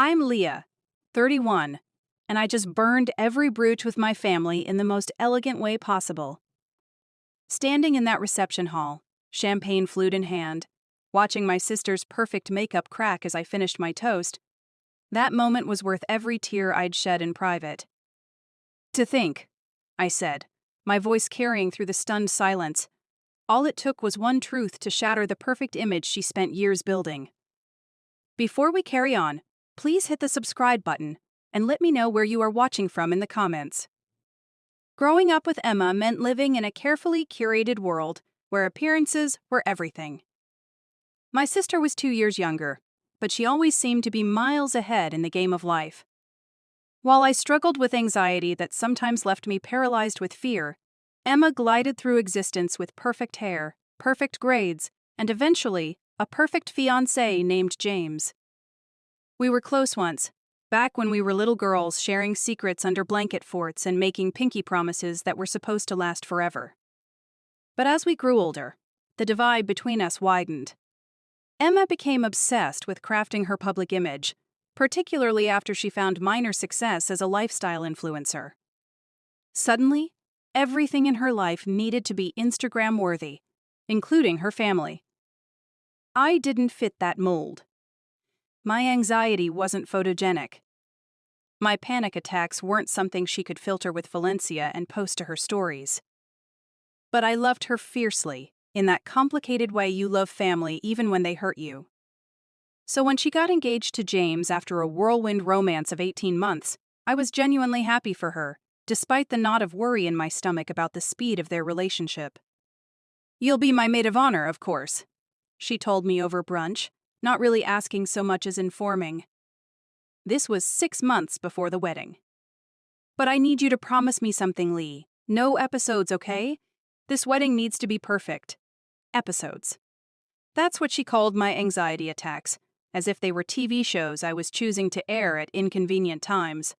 I'm Leah, 31, and I just burned every brooch with my family in the most elegant way possible. Standing in that reception hall, champagne flute in hand, watching my sister's perfect makeup crack as I finished my toast, that moment was worth every tear I'd shed in private. "To think," I said, my voice carrying through the stunned silence. All it took was one truth to shatter the perfect image she spent years building. Before we carry on, please hit the subscribe button and let me know where you are watching from in the comments. Growing up with Emma meant living in a carefully curated world where appearances were everything. My sister was 2 years younger, but she always seemed to be miles ahead in the game of life. While I struggled with anxiety that sometimes left me paralyzed with fear, Emma glided through existence with perfect hair, perfect grades, and eventually, a perfect fiancé named James. We were close once, back when we were little girls sharing secrets under blanket forts and making pinky promises that were supposed to last forever. But as we grew older, the divide between us widened. Emma became obsessed with crafting her public image, particularly after she found minor success as a lifestyle influencer. Suddenly, everything in her life needed to be Instagram-worthy, including her family. I didn't fit that mold. My anxiety wasn't photogenic. My panic attacks weren't something she could filter with Valencia and post to her stories. But I loved her fiercely, in that complicated way you love family even when they hurt you. So when she got engaged to James after a whirlwind romance of 18 months, I was genuinely happy for her, despite the knot of worry in my stomach about the speed of their relationship. "You'll be my maid of honor, of course," she told me over brunch, not really asking so much as informing. This was 6 months before the wedding. "But I need you to promise me something, Lee. No episodes, okay? This wedding needs to be perfect. Episodes." That's what she called my anxiety attacks, as if they were TV shows I was choosing to air at inconvenient times.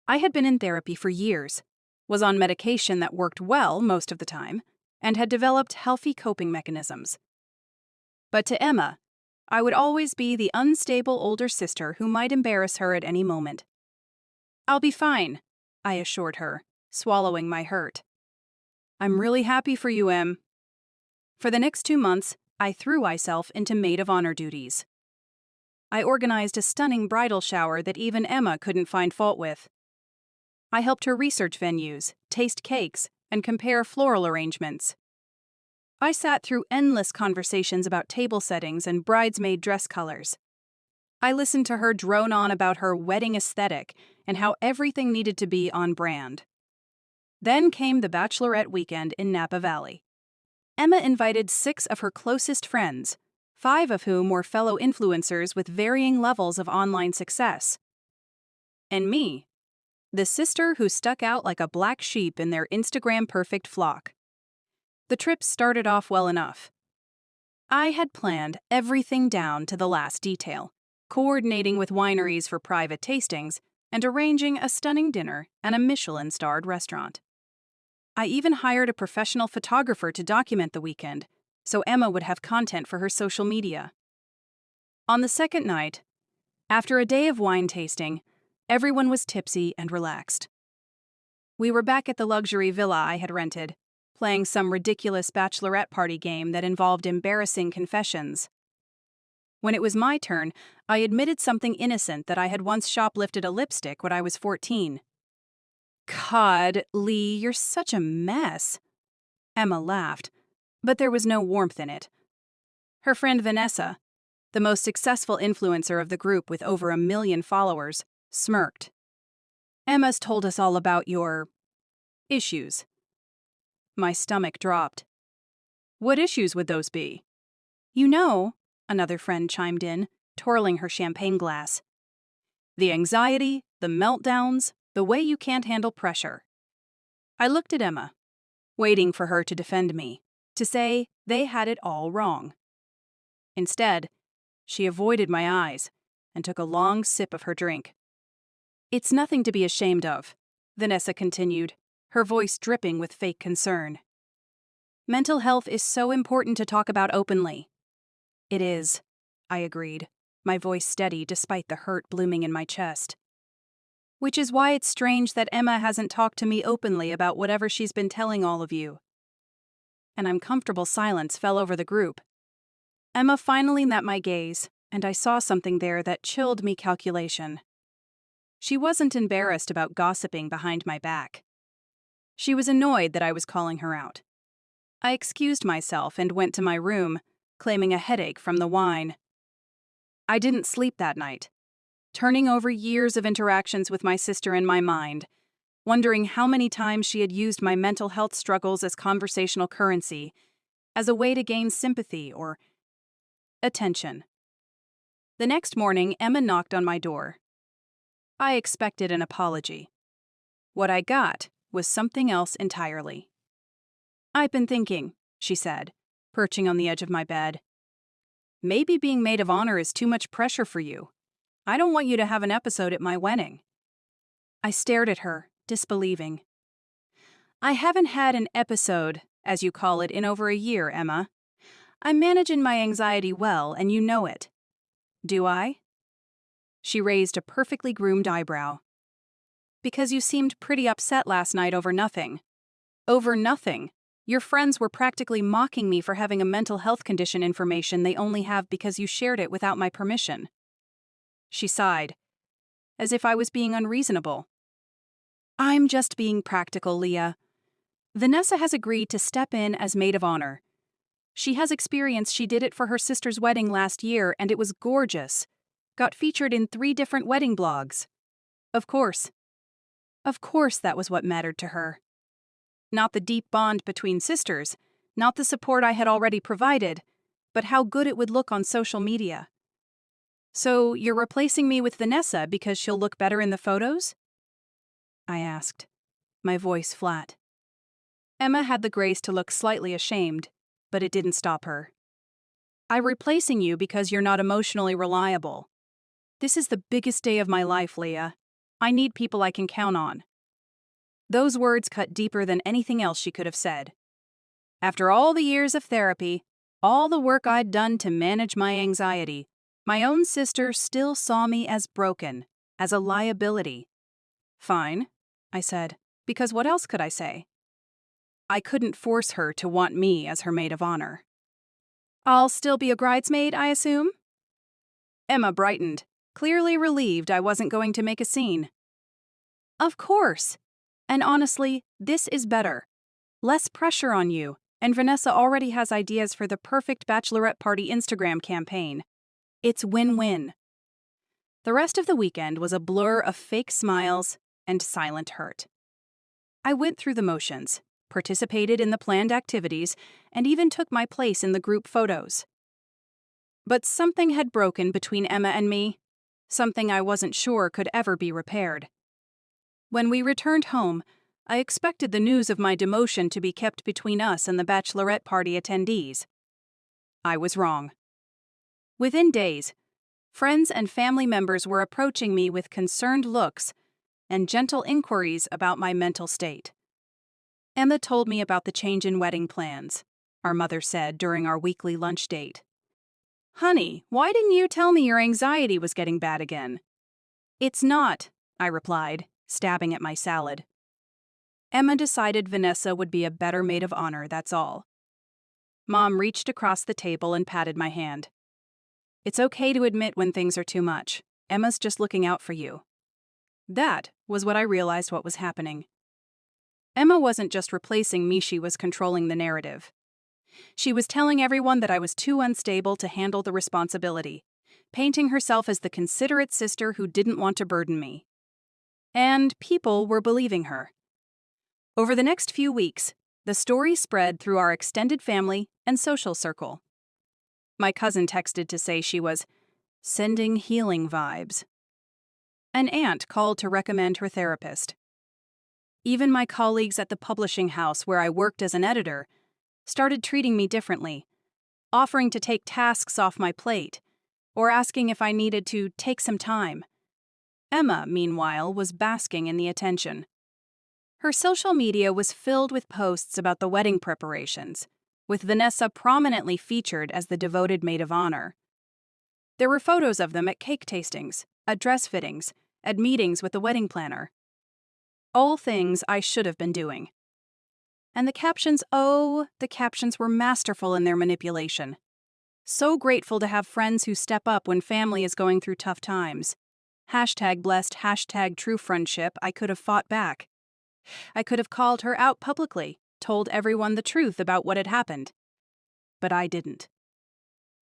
I had been in therapy for years, was on medication that worked well most of the time, and had developed healthy coping mechanisms. But to Emma, I would always be the unstable older sister who might embarrass her at any moment. "I'll be fine," I assured her, swallowing my hurt. "I'm really happy for you, Em." For the next 2 months, I threw myself into maid of honor duties. I organized a stunning bridal shower that even Emma couldn't find fault with. I helped her research venues, taste cakes, and compare floral arrangements. I sat through endless conversations about table settings and bridesmaid dress colors. I listened to her drone on about her wedding aesthetic and how everything needed to be on brand. Then came the bachelorette weekend in Napa Valley. Emma invited 6 of her closest friends, 5 of whom were fellow influencers with varying levels of online success. And me, the sister who stuck out like a black sheep in their Instagram-perfect flock. The trip started off well enough. I had planned everything down to the last detail, coordinating with wineries for private tastings and arranging a stunning dinner at a Michelin-starred restaurant. I even hired a professional photographer to document the weekend, so Emma would have content for her social media. On the second night, after a day of wine tasting, everyone was tipsy and relaxed. We were back at the luxury villa I had rented, playing some ridiculous bachelorette party game that involved embarrassing confessions. When it was my turn, I admitted something innocent that I had once shoplifted a lipstick when I was 14. "God, Lee, you're such a mess." Emma laughed, but there was no warmth in it. Her friend Vanessa, the most successful influencer of the group with over 1 million followers, smirked. "Emma's told us all about your issues." My stomach dropped. "What issues would those be?" "You know," another friend chimed in, twirling her champagne glass. "The anxiety, the meltdowns, the way you can't handle pressure." I looked at Emma, waiting for her to defend me, to say they had it all wrong. Instead, she avoided my eyes and took a long sip of her drink. "It's nothing to be ashamed of," Vanessa continued, her voice dripping with fake concern. "Mental health is so important to talk about openly." "It is," I agreed, my voice steady despite the hurt blooming in my chest. Which is why it's strange that Emma hasn't talked to me openly about whatever she's been telling all of you. An uncomfortable silence fell over the group. Emma finally met my gaze, and I saw something there that chilled me calculation. She wasn't embarrassed about gossiping behind my back. She was annoyed that I was calling her out. I excused myself and went to my room, claiming a headache from the wine. I didn't sleep that night, turning over years of interactions with my sister in my mind, wondering how many times she had used my mental health struggles as conversational currency, as a way to gain sympathy or attention. The next morning, Emma knocked on my door. I expected an apology. What I got was something else entirely. "I've been thinking," she said, perching on the edge of my bed. "Maybe being maid of honor is too much pressure for you. I don't want you to have an episode at my wedding." I stared at her, disbelieving. "I haven't had an episode, as you call it, in over a year, Emma. I'm managing my anxiety well, and you know it. Do I?" She raised a perfectly groomed eyebrow. "Because you seemed pretty upset last night over nothing." "Over nothing? Your friends were practically mocking me for having a mental health condition information they only have because you shared it without my permission." She sighed, as if I was being unreasonable. "I'm just being practical, Leah. Vanessa has agreed to step in as maid of honor. She has experience. She did it for her sister's wedding last year, and it was gorgeous. Got featured in 3 different wedding blogs. Of course. Of course that was what mattered to her. Not the deep bond between sisters, not the support I had already provided, but how good it would look on social media. So you're replacing me with Vanessa because she'll look better in the photos?" I asked, my voice flat. Emma had the grace to look slightly ashamed, but it didn't stop her. "I'm replacing you because you're not emotionally reliable. This is the biggest day of my life, Leah. I need people I can count on." Those words cut deeper than anything else she could have said. After all the years of therapy, all the work I'd done to manage my anxiety, my own sister still saw me as broken, as a liability. "Fine," I said, because what else could I say? I couldn't force her to want me as her maid of honor. "I'll still be a bridesmaid, I assume?" Emma brightened, clearly relieved I wasn't going to make a scene. "Of course. And honestly, this is better. Less pressure on you, and Vanessa already has ideas for the perfect bachelorette party Instagram campaign. It's win-win." The rest of the weekend was a blur of fake smiles and silent hurt. I went through the motions, participated in the planned activities, and even took my place in the group photos. But something had broken between Emma and me, something I wasn't sure could ever be repaired. When we returned home, I expected the news of my demotion to be kept between us and the bachelorette party attendees. I was wrong. Within days, friends and family members were approaching me with concerned looks and gentle inquiries about my mental state. "Emma told me about the change in wedding plans," our mother said during our weekly lunch date. "Honey, why didn't you tell me your anxiety was getting bad again?" "It's not," I replied, stabbing at my salad. Emma decided Vanessa would be a better maid of honor, that's all. Mom reached across the table and patted my hand. "It's okay to admit when things are too much. Emma's just looking out for you." That was what I realized what was happening. Emma wasn't just replacing me, she was controlling the narrative. She was telling everyone that I was too unstable to handle the responsibility, painting herself as the considerate sister who didn't want to burden me. And people were believing her. Over the next few weeks, the story spread through our extended family and social circle. My cousin texted to say she was sending healing vibes. An aunt called to recommend her therapist. Even my colleagues at the publishing house where I worked as an editor started treating me differently, offering to take tasks off my plate, or asking if I needed to take some time. Emma, meanwhile, was basking in the attention. Her social media was filled with posts about the wedding preparations, with Vanessa prominently featured as the devoted maid of honor. There were photos of them at cake tastings, at dress fittings, at meetings with the wedding planner. All things I should have been doing. And the captions were masterful in their manipulation. So grateful to have friends who step up when family is going through tough times. #blessed, #true friendship. I could have fought back. I could have called her out publicly, told everyone the truth about what had happened. But I didn't.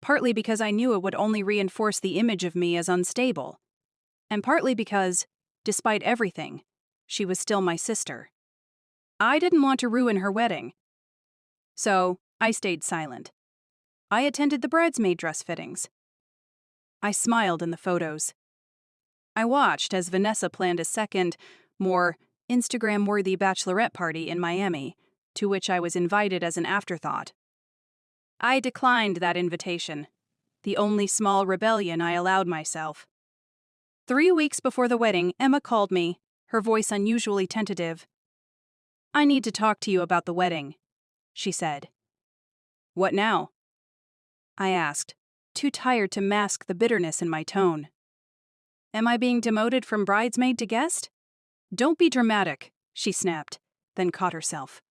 Partly because I knew it would only reinforce the image of me as unstable. And partly because, despite everything, she was still my sister. I didn't want to ruin her wedding. So, I stayed silent. I attended the bridesmaid dress fittings. I smiled in the photos. I watched as Vanessa planned a second, more Instagram-worthy bachelorette party in Miami, to which I was invited as an afterthought. I declined that invitation, the only small rebellion I allowed myself. 3 weeks before the wedding, Emma called me, her voice unusually tentative. "I need to talk to you about the wedding," she said. "What now?" I asked, too tired to mask the bitterness in my tone. "Am I being demoted from bridesmaid to guest?" "Don't be dramatic," she snapped, then caught herself.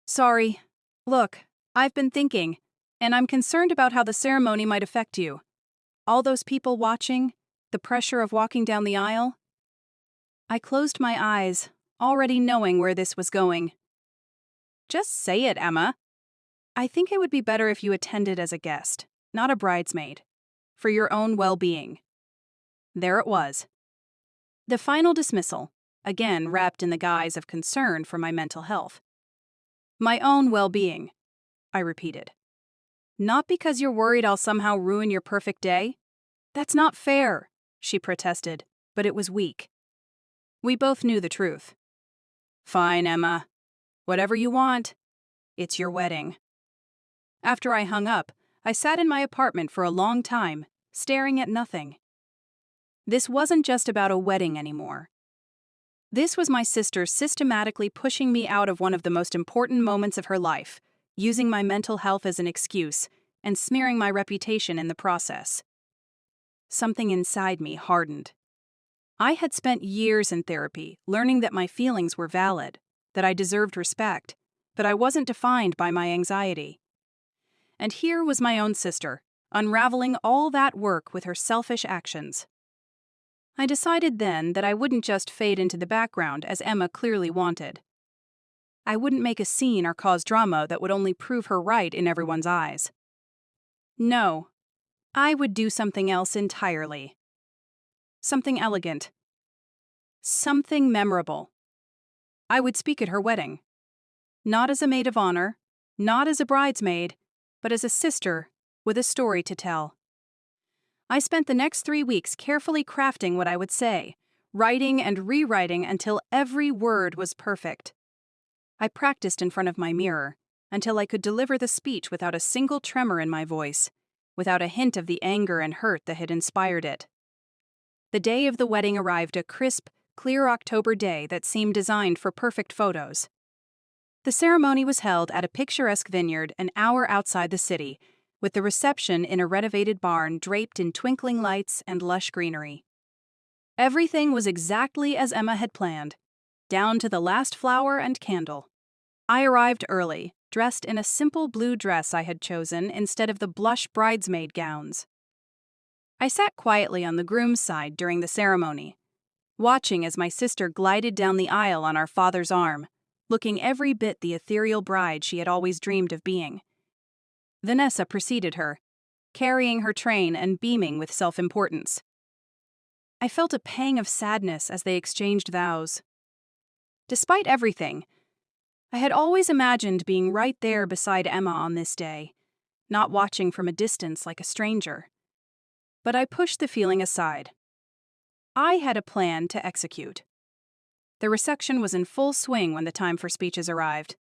"Sorry. Look, I've been thinking, and I'm concerned about how the ceremony might affect you. All those people watching, the pressure of walking down the aisle." I closed my eyes, already knowing where this was going. "Just say it, Emma." "I think it would be better if you attended as a guest, not a bridesmaid, for your own well-being." There it was. The final dismissal, again wrapped in the guise of concern for my mental health. "My own well-being," I repeated. "Not because you're worried I'll somehow ruin your perfect day?" "That's not fair," she protested, but it was weak. We both knew the truth. "Fine, Emma. Whatever you want. It's your wedding." After I hung up, I sat in my apartment for a long time, staring at nothing. This wasn't just about a wedding anymore. This was my sister systematically pushing me out of one of the most important moments of her life, using my mental health as an excuse, and smearing my reputation in the process. Something inside me hardened. I had spent years in therapy, learning that my feelings were valid, that I deserved respect, but I wasn't defined by my anxiety. And here was my own sister, unraveling all that work with her selfish actions. I decided then that I wouldn't just fade into the background as Emma clearly wanted. I wouldn't make a scene or cause drama that would only prove her right in everyone's eyes. No, I would do something else entirely. Something elegant. Something memorable. I would speak at her wedding. Not as a maid of honor, not as a bridesmaid, but as a sister with a story to tell. I spent the next 3 weeks carefully crafting what I would say, writing and rewriting until every word was perfect. I practiced in front of my mirror until I could deliver the speech without a single tremor in my voice, without a hint of the anger and hurt that had inspired it. The day of the wedding arrived, a crisp, clear October day that seemed designed for perfect photos. The ceremony was held at a picturesque vineyard an hour outside the city, with the reception in a renovated barn draped in twinkling lights and lush greenery. Everything was exactly as Emma had planned, down to the last flower and candle. I arrived early, dressed in a simple blue dress I had chosen instead of the blush bridesmaid gowns. I sat quietly on the groom's side during the ceremony, watching as my sister glided down the aisle on our father's arm, looking every bit the ethereal bride she had always dreamed of being. Vanessa preceded her, carrying her train and beaming with self-importance. I felt a pang of sadness as they exchanged vows. Despite everything, I had always imagined being right there beside Emma on this day, not watching from a distance like a stranger. But I pushed the feeling aside. I had a plan to execute. The reception was in full swing when the time for speeches arrived.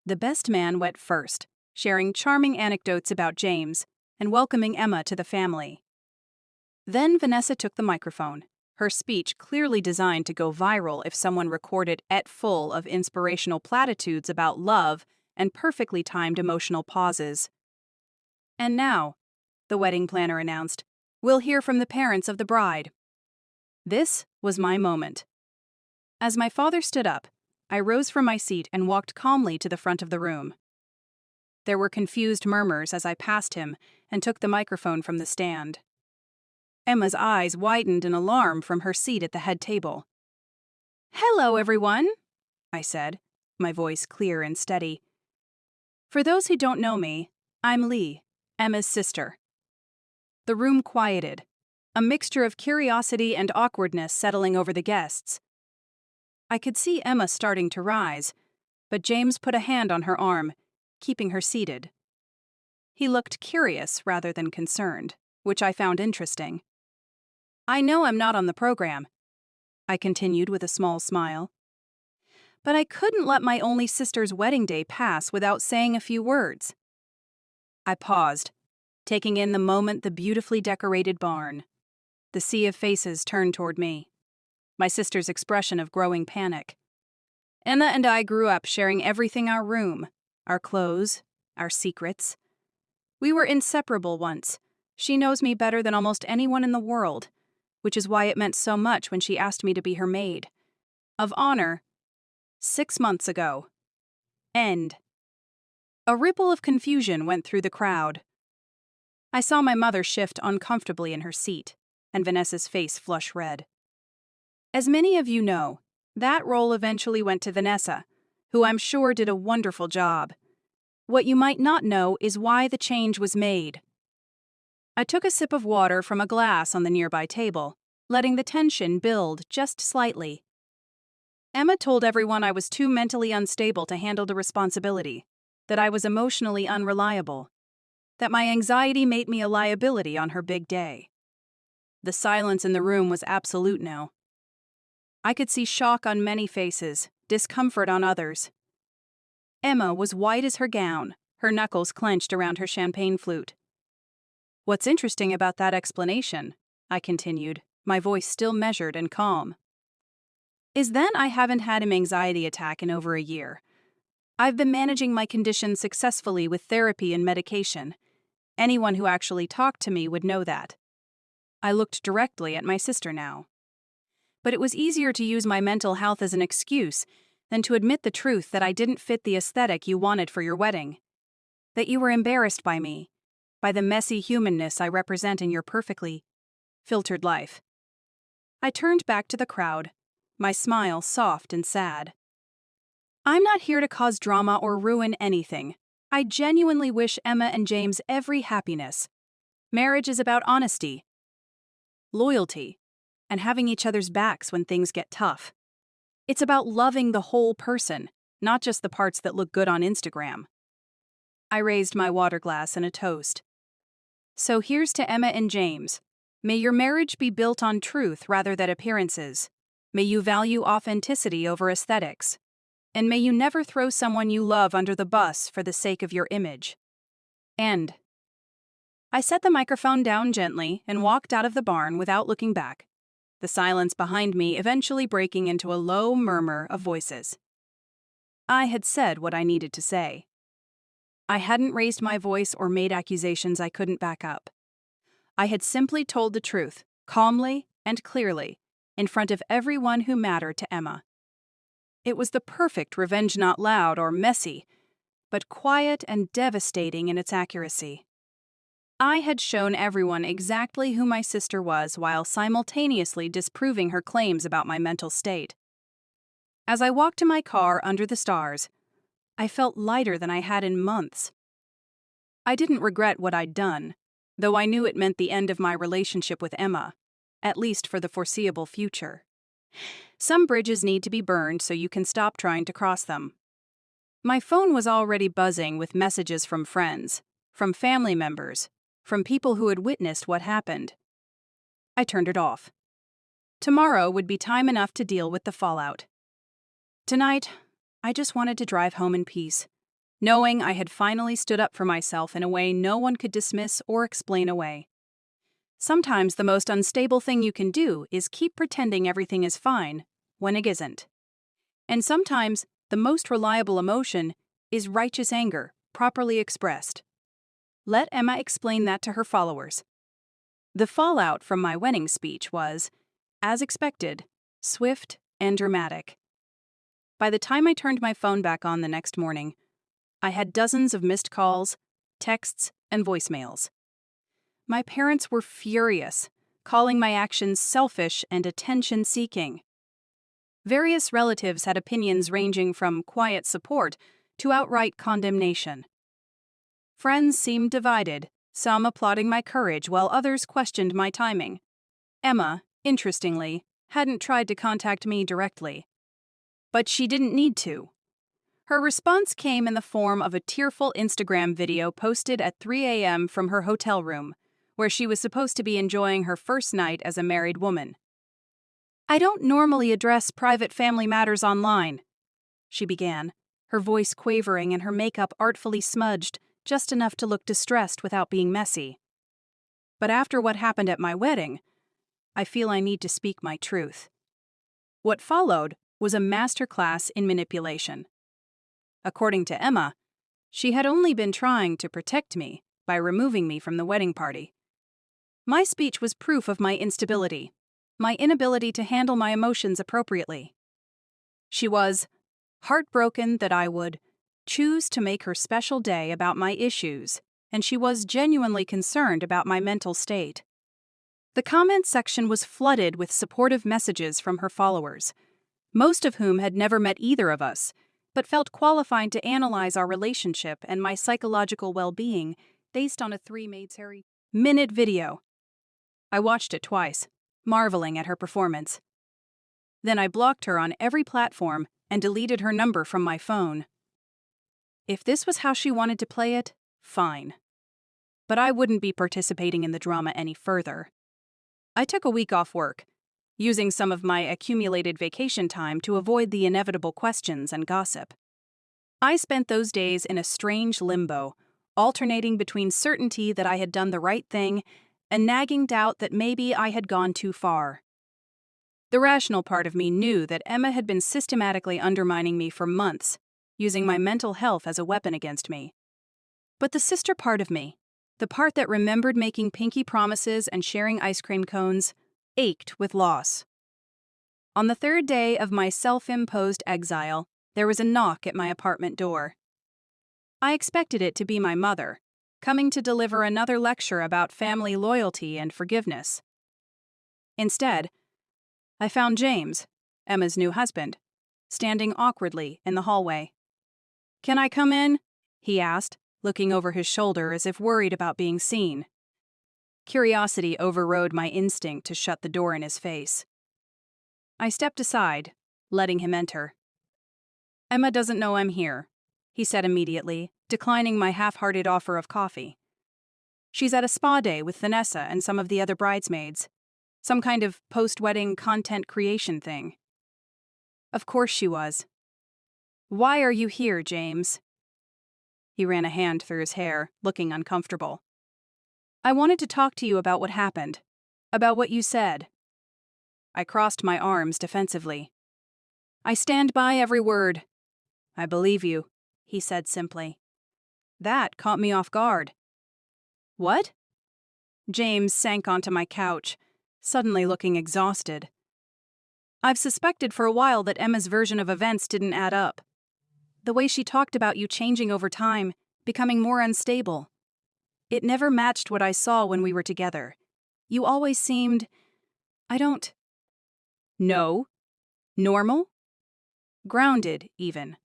The best man went first, sharing charming anecdotes about James and welcoming Emma to the family. Then Vanessa took the microphone, her speech clearly designed to go viral if someone recorded it full of inspirational platitudes about love and perfectly timed emotional pauses. And now, the wedding planner announced. "We'll hear from the parents of the bride." This was my moment. As my father stood up, I rose from my seat and walked calmly to the front of the room. There were confused murmurs as I passed him and took the microphone from the stand. Emma's eyes widened in alarm from her seat at the head table. "Hello, everyone," I said, my voice clear and steady. "For those who don't know me, I'm Lee, Emma's sister." The room quieted, a mixture of curiosity and awkwardness settling over the guests. I could see Emma starting to rise, but James put a hand on her arm, keeping her seated. He looked curious rather than concerned, which I found interesting. "I know I'm not on the program," I continued with a small smile. "But I couldn't let my only sister's wedding day pass without saying a few words." I paused, taking in the moment the beautifully decorated barn. The sea of faces turned toward me. My sister's expression of growing panic. Emma and I grew up sharing everything: our room, our clothes, our secrets. We were inseparable once. She knows me better than almost anyone in the world, which is why it meant so much when she asked me to be her maid of honor 6 months ago. End. A ripple of confusion went through the crowd. I saw my mother shift uncomfortably in her seat, and Vanessa's face flush red. As many of you know, that role eventually went to Vanessa, who I'm sure did a wonderful job. What you might not know is why the change was made. I took a sip of water from a glass on the nearby table, letting the tension build just slightly. Emma told everyone I was too mentally unstable to handle the responsibility, that I was emotionally unreliable, that my anxiety made me a liability on her big day. The silence in the room was absolute now. I could see shock on many faces, discomfort on others. Emma was white as her gown, her knuckles clenched around her champagne flute. "What's interesting about that explanation," I continued, my voice still measured and calm, "is then I haven't had an anxiety attack in over a year. I've been managing my condition successfully with therapy and medication. Anyone who actually talked to me would know that." I looked directly at my sister now. But it was easier to use my mental health as an excuse than to admit the truth that I didn't fit the aesthetic you wanted for your wedding. That you were embarrassed by me, by the messy humanness I represent in your perfectly filtered life. I turned back to the crowd, my smile soft and sad. "I'm not here to cause drama or ruin anything. I genuinely wish Emma and James every happiness. Marriage is about honesty, loyalty, and having each other's backs when things get tough. It's about loving the whole person, not just the parts that look good on Instagram." I raised my water glass in a toast. "So here's to Emma and James. May your marriage be built on truth rather than appearances. May you value authenticity over aesthetics. And may you never throw someone you love under the bus for the sake of your image." End. I set the microphone down gently and walked out of the barn without looking back, the silence behind me eventually breaking into a low murmur of voices. I had said what I needed to say. I hadn't raised my voice or made accusations I couldn't back up. I had simply told the truth, calmly and clearly, in front of everyone who mattered to Emma. It was the perfect revenge, not loud or messy, but quiet and devastating in its accuracy. I had shown everyone exactly who my sister was while simultaneously disproving her claims about my mental state. As I walked to my car under the stars, I felt lighter than I had in months. I didn't regret what I'd done, though I knew it meant the end of my relationship with Emma, at least for the foreseeable future. Some bridges need to be burned so you can stop trying to cross them. My phone was already buzzing with messages from friends, from family members, from people who had witnessed what happened. I turned it off. Tomorrow would be time enough to deal with the fallout. Tonight, I just wanted to drive home in peace, knowing I had finally stood up for myself in a way no one could dismiss or explain away. Sometimes the most unstable thing you can do is keep pretending everything is fine when it isn't. And sometimes the most reliable emotion is righteous anger, properly expressed. Let Emma explain that to her followers. The fallout from my wedding speech was, as expected, swift and dramatic. By the time I turned my phone back on the next morning, I had dozens of missed calls, texts, and voicemails. My parents were furious, calling my actions selfish and attention-seeking. Various relatives had opinions ranging from quiet support to outright condemnation. Friends seemed divided, some applauding my courage while others questioned my timing. Emma, interestingly, hadn't tried to contact me directly. But she didn't need to. Her response came in the form of a tearful Instagram video posted at 3 a.m. from her hotel room, where she was supposed to be enjoying her first night as a married woman. "I don't normally address private family matters online," she began, her voice quavering and her makeup artfully smudged, just enough to look distressed without being messy. "But after what happened at my wedding, I feel I need to speak my truth." What followed was a masterclass in manipulation. According to Emma, she had only been trying to protect me by removing me from the wedding party. My speech was proof of my instability, my inability to handle my emotions appropriately. She was heartbroken that I would choose to make her special day about my issues, and she was genuinely concerned about my mental state. The comment section was flooded with supportive messages from her followers, most of whom had never met either of us, but felt qualified to analyze our relationship and my psychological well-being based on a 3-minute video. I watched it twice, marveling at her performance. Then I blocked her on every platform and deleted her number from my phone. If this was how she wanted to play it, fine. But I wouldn't be participating in the drama any further. I took a week off work, using some of my accumulated vacation time to avoid the inevitable questions and gossip. I spent those days in a strange limbo, alternating between certainty that I had done the right thing and nagging doubt that maybe I had gone too far. The rational part of me knew that Emma had been systematically undermining me for months, using my mental health as a weapon against me. But the sister part of me, the part that remembered making pinky promises and sharing ice cream cones, ached with loss. On the third day of my self-imposed exile, there was a knock at my apartment door. I expected it to be my mother, coming to deliver another lecture about family loyalty and forgiveness. Instead, I found James, Emma's new husband, standing awkwardly in the hallway. "Can I come in?" he asked, looking over his shoulder as if worried about being seen. Curiosity overrode my instinct to shut the door in his face. I stepped aside, letting him enter. "Emma doesn't know I'm here," he said immediately, declining my half-hearted offer of coffee. "She's at a spa day with Vanessa and some of the other bridesmaids. Some kind of post-wedding content creation thing." Of course she was. "Why are you here, James?" He ran a hand through his hair, looking uncomfortable. "I wanted to talk to you about what happened, about what you said." I crossed my arms defensively. "I stand by every word." "I believe you," he said simply. That caught me off guard. "What?" James sank onto my couch, suddenly looking exhausted. "I've suspected for a while that Emma's version of events didn't add up. The way she talked about you changing over time, becoming more unstable. It never matched what I saw when we were together. You always seemed... I don't... No? Normal? Grounded, even."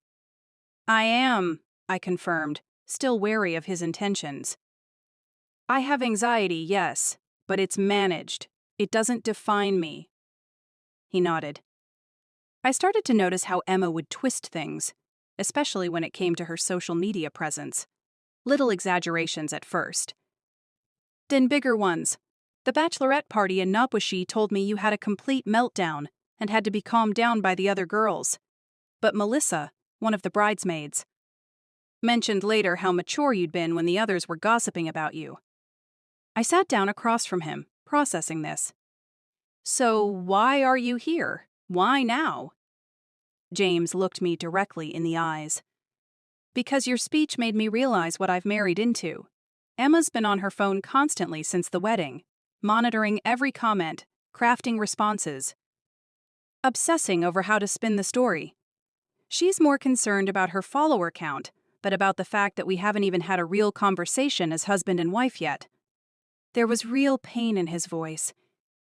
"I am," I confirmed, still wary of his intentions. "I have anxiety, yes, but it's managed. It doesn't define me." He nodded. I started to notice how Emma would twist things, especially when it came to her social media presence. Little exaggerations at first. Then bigger ones. The bachelorette party in Nabwashi told me you had a complete meltdown and had to be calmed down by the other girls. But Melissa, one of the bridesmaids, mentioned later how mature you'd been when the others were gossiping about you. I sat down across from him, processing this. "So why are you here? Why now?" James looked me directly in the eyes. "Because your speech made me realize what I've married into. Emma's been on her phone constantly since the wedding, monitoring every comment, crafting responses, obsessing over how to spin the story. She's more concerned about her follower count, but about the fact that we haven't even had a real conversation as husband and wife yet. There was real pain in his voice,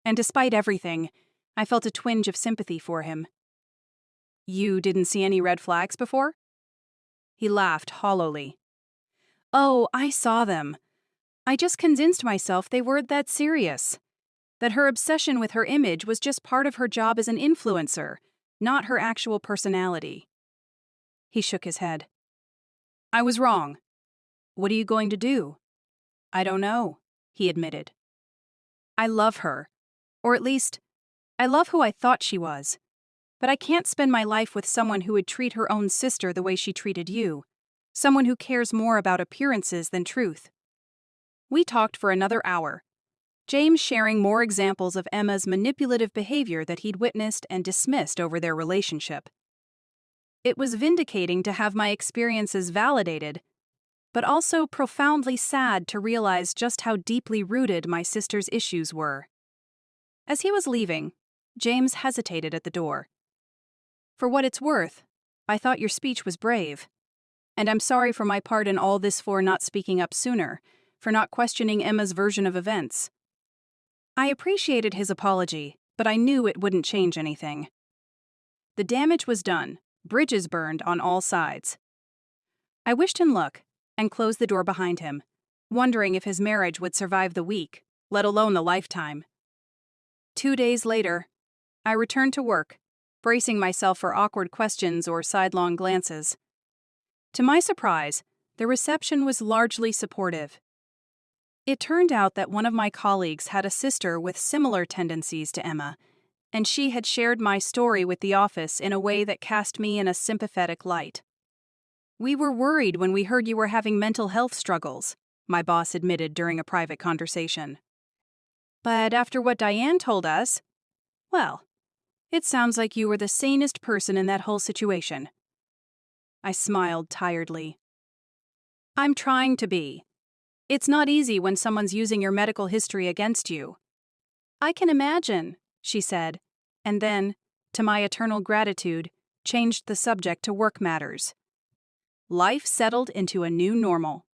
and despite everything, I felt a twinge of sympathy for him. You didn't see any red flags before? He laughed hollowly. Oh, I saw them. I just convinced myself they weren't that serious. That her obsession with her image was just part of her job as an influencer, not her actual personality. He shook his head. I was wrong. What are you going to do? I don't know, he admitted. I love her. Or at least, I love who I thought she was. But I can't spend my life with someone who would treat her own sister the way she treated you. Someone who cares more about appearances than truth. We talked for another hour, James sharing more examples of Emma's manipulative behavior that he'd witnessed and dismissed over their relationship. It was vindicating to have my experiences validated, but also profoundly sad to realize just how deeply rooted my sister's issues were. As he was leaving, James hesitated at the door. For what it's worth, I thought your speech was brave. And I'm sorry for my part in all this for not speaking up sooner, for not questioning Emma's version of events. I appreciated his apology, but I knew it wouldn't change anything. The damage was done, bridges burned on all sides. I wished him luck and closed the door behind him, wondering if his marriage would survive the week, let alone the lifetime. 2 days later, I returned to work, bracing myself for awkward questions or sidelong glances. To my surprise, the reception was largely supportive. It turned out that one of my colleagues had a sister with similar tendencies to Emma, and she had shared my story with the office in a way that cast me in a sympathetic light. We were worried when we heard you were having mental health struggles, my boss admitted during a private conversation. But after what Diane told us, well, it sounds like you were the sanest person in that whole situation. I smiled tiredly. I'm trying to be. It's not easy when someone's using your medical history against you. I can imagine, she said, and then, to my eternal gratitude, changed the subject to work matters. Life settled into a new normal.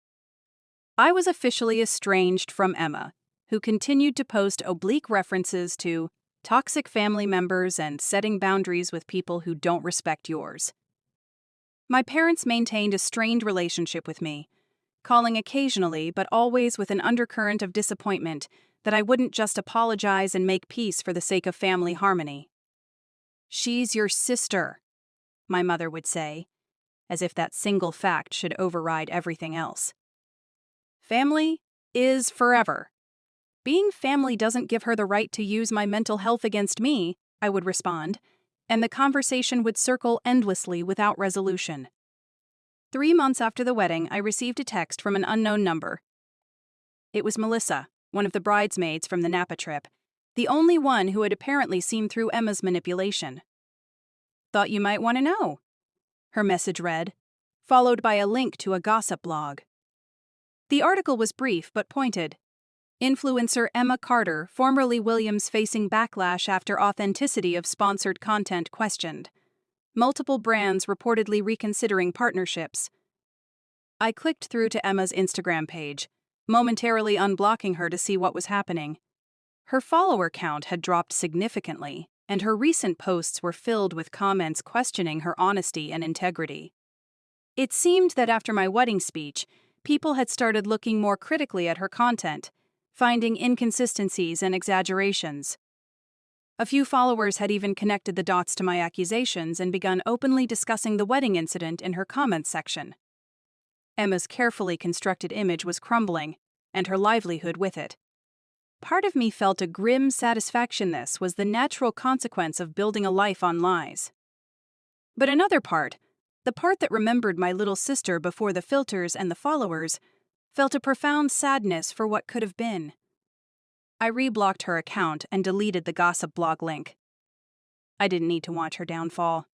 I was officially estranged from Emma, who continued to post oblique references to toxic family members and setting boundaries with people who don't respect yours. My parents maintained a strained relationship with me, calling occasionally but always with an undercurrent of disappointment that I wouldn't just apologize and make peace for the sake of family harmony. She's your sister, my mother would say, as if that single fact should override everything else. Family is forever. Being family doesn't give her the right to use my mental health against me, I would respond, and the conversation would circle endlessly without resolution. 3 months after the wedding, I received a text from an unknown number. It was Melissa, one of the bridesmaids from the Napa trip, the only one who had apparently seen through Emma's manipulation. Thought you might want to know, her message read, followed by a link to a gossip blog. The article was brief but pointed. Influencer Emma Carter, formerly Williams, facing backlash after authenticity of sponsored content questioned. Multiple brands reportedly reconsidering partnerships. I clicked through to Emma's Instagram page, momentarily unblocking her to see what was happening. Her follower count had dropped significantly, and her recent posts were filled with comments questioning her honesty and integrity. It seemed that after my wedding speech, people had started looking more critically at her content, finding inconsistencies and exaggerations. A few followers had even connected the dots to my accusations and begun openly discussing the wedding incident in her comments section. Emma's carefully constructed image was crumbling, and her livelihood with it. Part of me felt a grim satisfaction this was the natural consequence of building a life on lies. But another part, the part that remembered my little sister before the filters and the followers, felt a profound sadness for what could have been. I reblocked her account and deleted the gossip blog link. I didn't need to watch her downfall.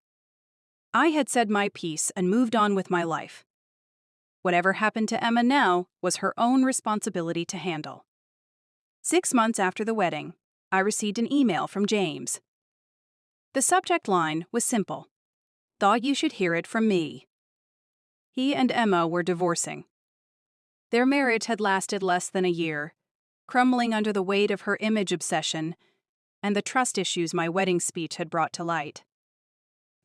I had said my piece and moved on with my life. Whatever happened to Emma now was her own responsibility to handle. 6 months after the wedding, I received an email from James. The subject line was simple. Thought you should hear it from me. He and Emma were divorcing. Their marriage had lasted less than a year, crumbling under the weight of her image obsession and the trust issues my wedding speech had brought to light.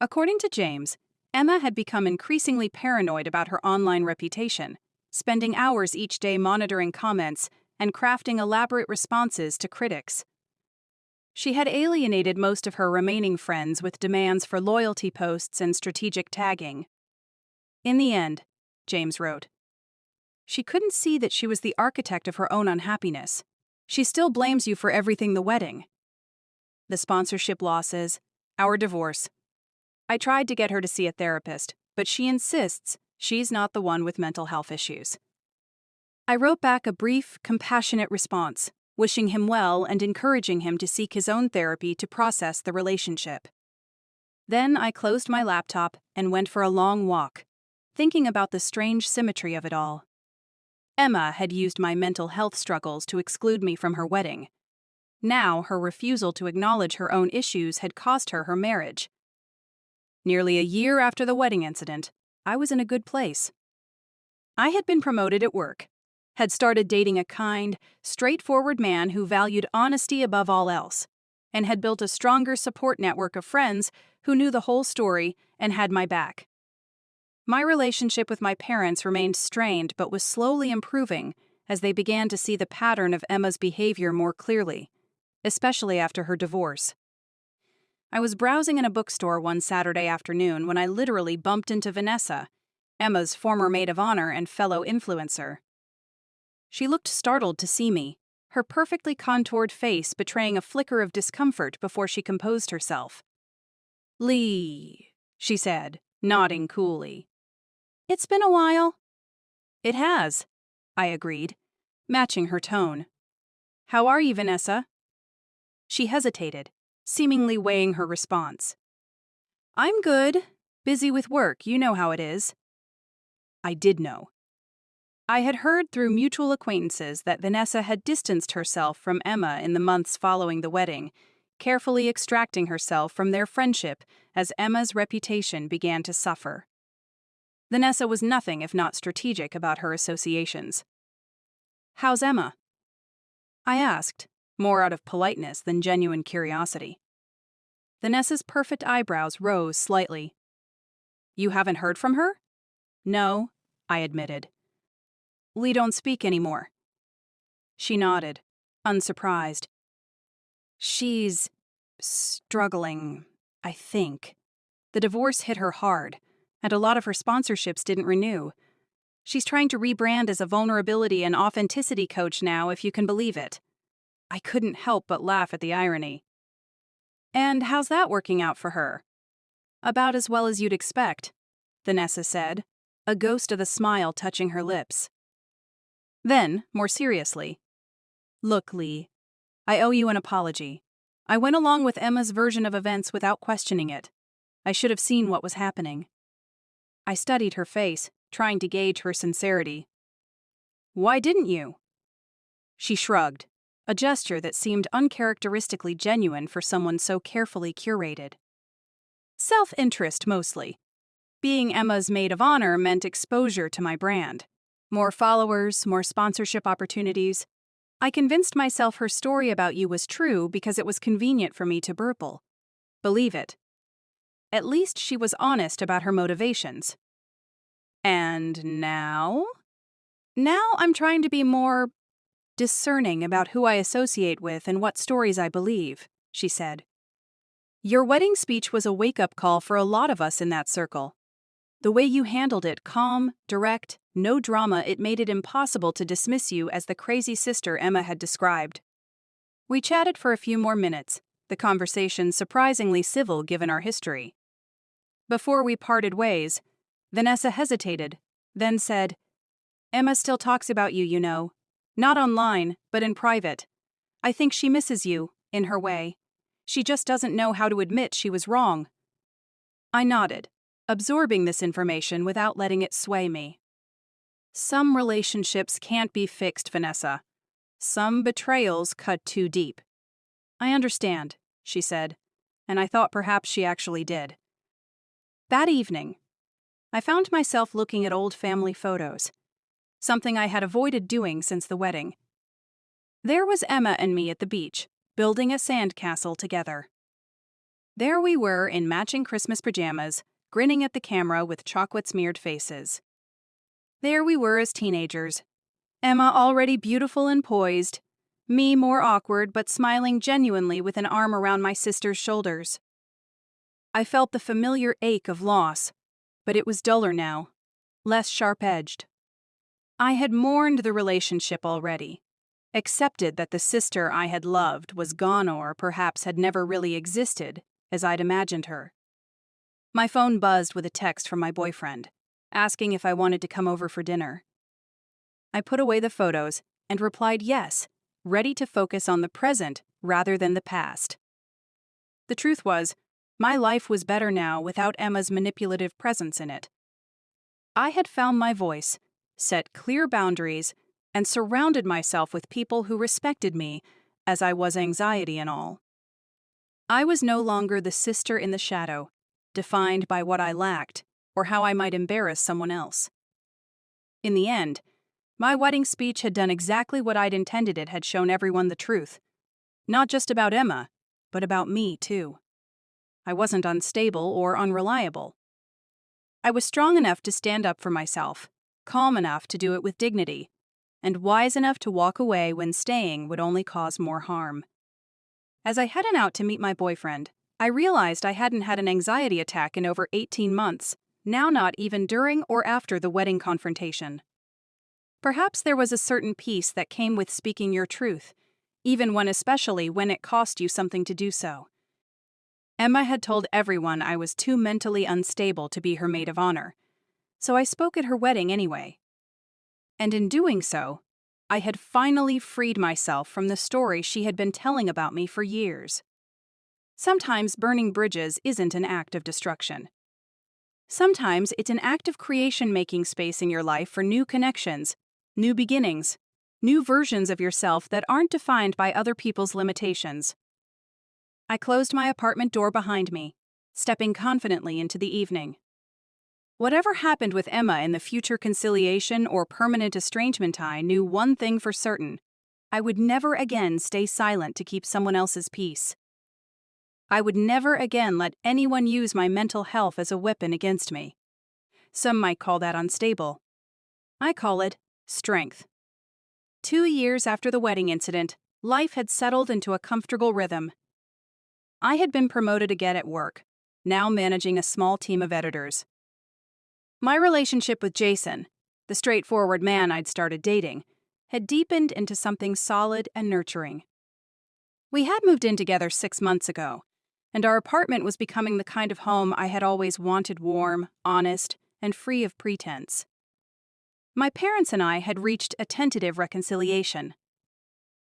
According to James, Emma had become increasingly paranoid about her online reputation, spending hours each day monitoring comments and crafting elaborate responses to critics. She had alienated most of her remaining friends with demands for loyalty posts and strategic tagging. In the end, James wrote, she couldn't see that she was the architect of her own unhappiness. She still blames you for everything: the wedding, the sponsorship losses, our divorce. I tried to get her to see a therapist, but she insists she's not the one with mental health issues. I wrote back a brief, compassionate response, wishing him well and encouraging him to seek his own therapy to process the relationship. Then I closed my laptop and went for a long walk, thinking about the strange symmetry of it all. Emma had used my mental health struggles to exclude me from her wedding. Now her refusal to acknowledge her own issues had cost her her marriage. Nearly a year after the wedding incident, I was in a good place. I had been promoted at work, had started dating a kind, straightforward man who valued honesty above all else, and had built a stronger support network of friends who knew the whole story and had my back. My relationship with my parents remained strained but was slowly improving as they began to see the pattern of Emma's behavior more clearly, especially after her divorce. I was browsing in a bookstore one Saturday afternoon when I literally bumped into Vanessa, Emma's former maid of honor and fellow influencer. She looked startled to see me, her perfectly contoured face betraying a flicker of discomfort before she composed herself. "Lee," she said, nodding coolly. "It's been a while." "It has," I agreed, matching her tone. "How are you, Vanessa?" She hesitated, seemingly weighing her response. "I'm good. Busy with work, you know how it is." I did know. I had heard through mutual acquaintances that Vanessa had distanced herself from Emma in the months following the wedding, carefully extracting herself from their friendship as Emma's reputation began to suffer. Vanessa was nothing if not strategic about her associations. "How's Emma?" I asked, more out of politeness than genuine curiosity. Vanessa's perfect eyebrows rose slightly. "You haven't heard from her?" "No," I admitted. "We don't speak anymore." She nodded, unsurprised. "She's struggling, I think. The divorce hit her hard, and a lot of her sponsorships didn't renew. She's trying to rebrand as a vulnerability and authenticity coach now, if you can believe it." I couldn't help but laugh at the irony. "And how's that working out for her?" "About as well as you'd expect," Vanessa said, a ghost of a smile touching her lips. Then, more seriously, "Look, Lee, I owe you an apology. I went along with Emma's version of events without questioning it. I should have seen what was happening." I studied her face, trying to gauge her sincerity. "Why didn't you?" She shrugged, a gesture that seemed uncharacteristically genuine for someone so carefully curated. "Self-interest, mostly. Being Emma's maid of honor meant exposure to my brand. More followers, more sponsorship opportunities. I convinced myself her story about you was true because it was convenient for me to believe it. At least she was honest about her motivations." "And now?" "Now I'm trying to be more discerning about who I associate with and what stories I believe," she said. "Your wedding speech was a wake-up call for a lot of us in that circle. The way you handled it, calm, direct, no drama, it made it impossible to dismiss you as the crazy sister Emma had described." We chatted for a few more minutes, the conversation surprisingly civil given our history. Before we parted ways, Vanessa hesitated, then said, "Emma still talks about you, you know. Not online, but in private. I think she misses you, in her way. She just doesn't know how to admit she was wrong." I nodded, absorbing this information without letting it sway me. Some relationships can't be fixed, Vanessa. Some betrayals cut too deep. I understand, she said, and I thought perhaps she actually did. That evening, I found myself looking at old family photos, something I had avoided doing since the wedding. There was Emma and me at the beach, building a sandcastle together. There we were in matching Christmas pajamas, grinning at the camera with chocolate-smeared faces. There we were as teenagers, Emma already beautiful and poised, me more awkward but smiling genuinely with an arm around my sister's shoulders. I felt the familiar ache of loss, but it was duller now, less sharp-edged. I had mourned the relationship already, accepted that the sister I had loved was gone or perhaps had never really existed as I'd imagined her. My phone buzzed with a text from my boyfriend, asking if I wanted to come over for dinner. I put away the photos and replied yes, ready to focus on the present rather than the past. The truth was, my life was better now without Emma's manipulative presence in it. I had found my voice, set clear boundaries, and surrounded myself with people who respected me, as I was anxiety and all. I was no longer the sister in the shadow, defined by what I lacked or how I might embarrass someone else. In the end, my wedding speech had done exactly what I'd intended. It had shown everyone the truth. Not just about Emma, but about me, too. I wasn't unstable or unreliable. I was strong enough to stand up for myself, calm enough to do it with dignity, and wise enough to walk away when staying would only cause more harm. As I headed out to meet my boyfriend, I realized I hadn't had an anxiety attack in over 18 months, now not even during or after the wedding confrontation. Perhaps there was a certain peace that came with speaking your truth, especially when it cost you something to do so. Emma had told everyone I was too mentally unstable to be her maid of honor, so I spoke at her wedding anyway. And in doing so, I had finally freed myself from the story she had been telling about me for years. Sometimes burning bridges isn't an act of destruction. Sometimes it's an act of creation, making space in your life for new connections, new beginnings, new versions of yourself that aren't defined by other people's limitations. I closed my apartment door behind me, stepping confidently into the evening. Whatever happened with Emma in the future conciliation or permanent estrangement, I knew one thing for certain: I would never again stay silent to keep someone else's peace. I would never again let anyone use my mental health as a weapon against me. Some might call that unstable. I call it strength. 2 years after the wedding incident, life had settled into a comfortable rhythm. I had been promoted again at work, now managing a small team of editors. My relationship with Jason, the straightforward man I'd started dating, had deepened into something solid and nurturing. We had moved in together 6 months ago, and our apartment was becoming the kind of home I had always wanted: warm, honest, and free of pretense. My parents and I had reached a tentative reconciliation.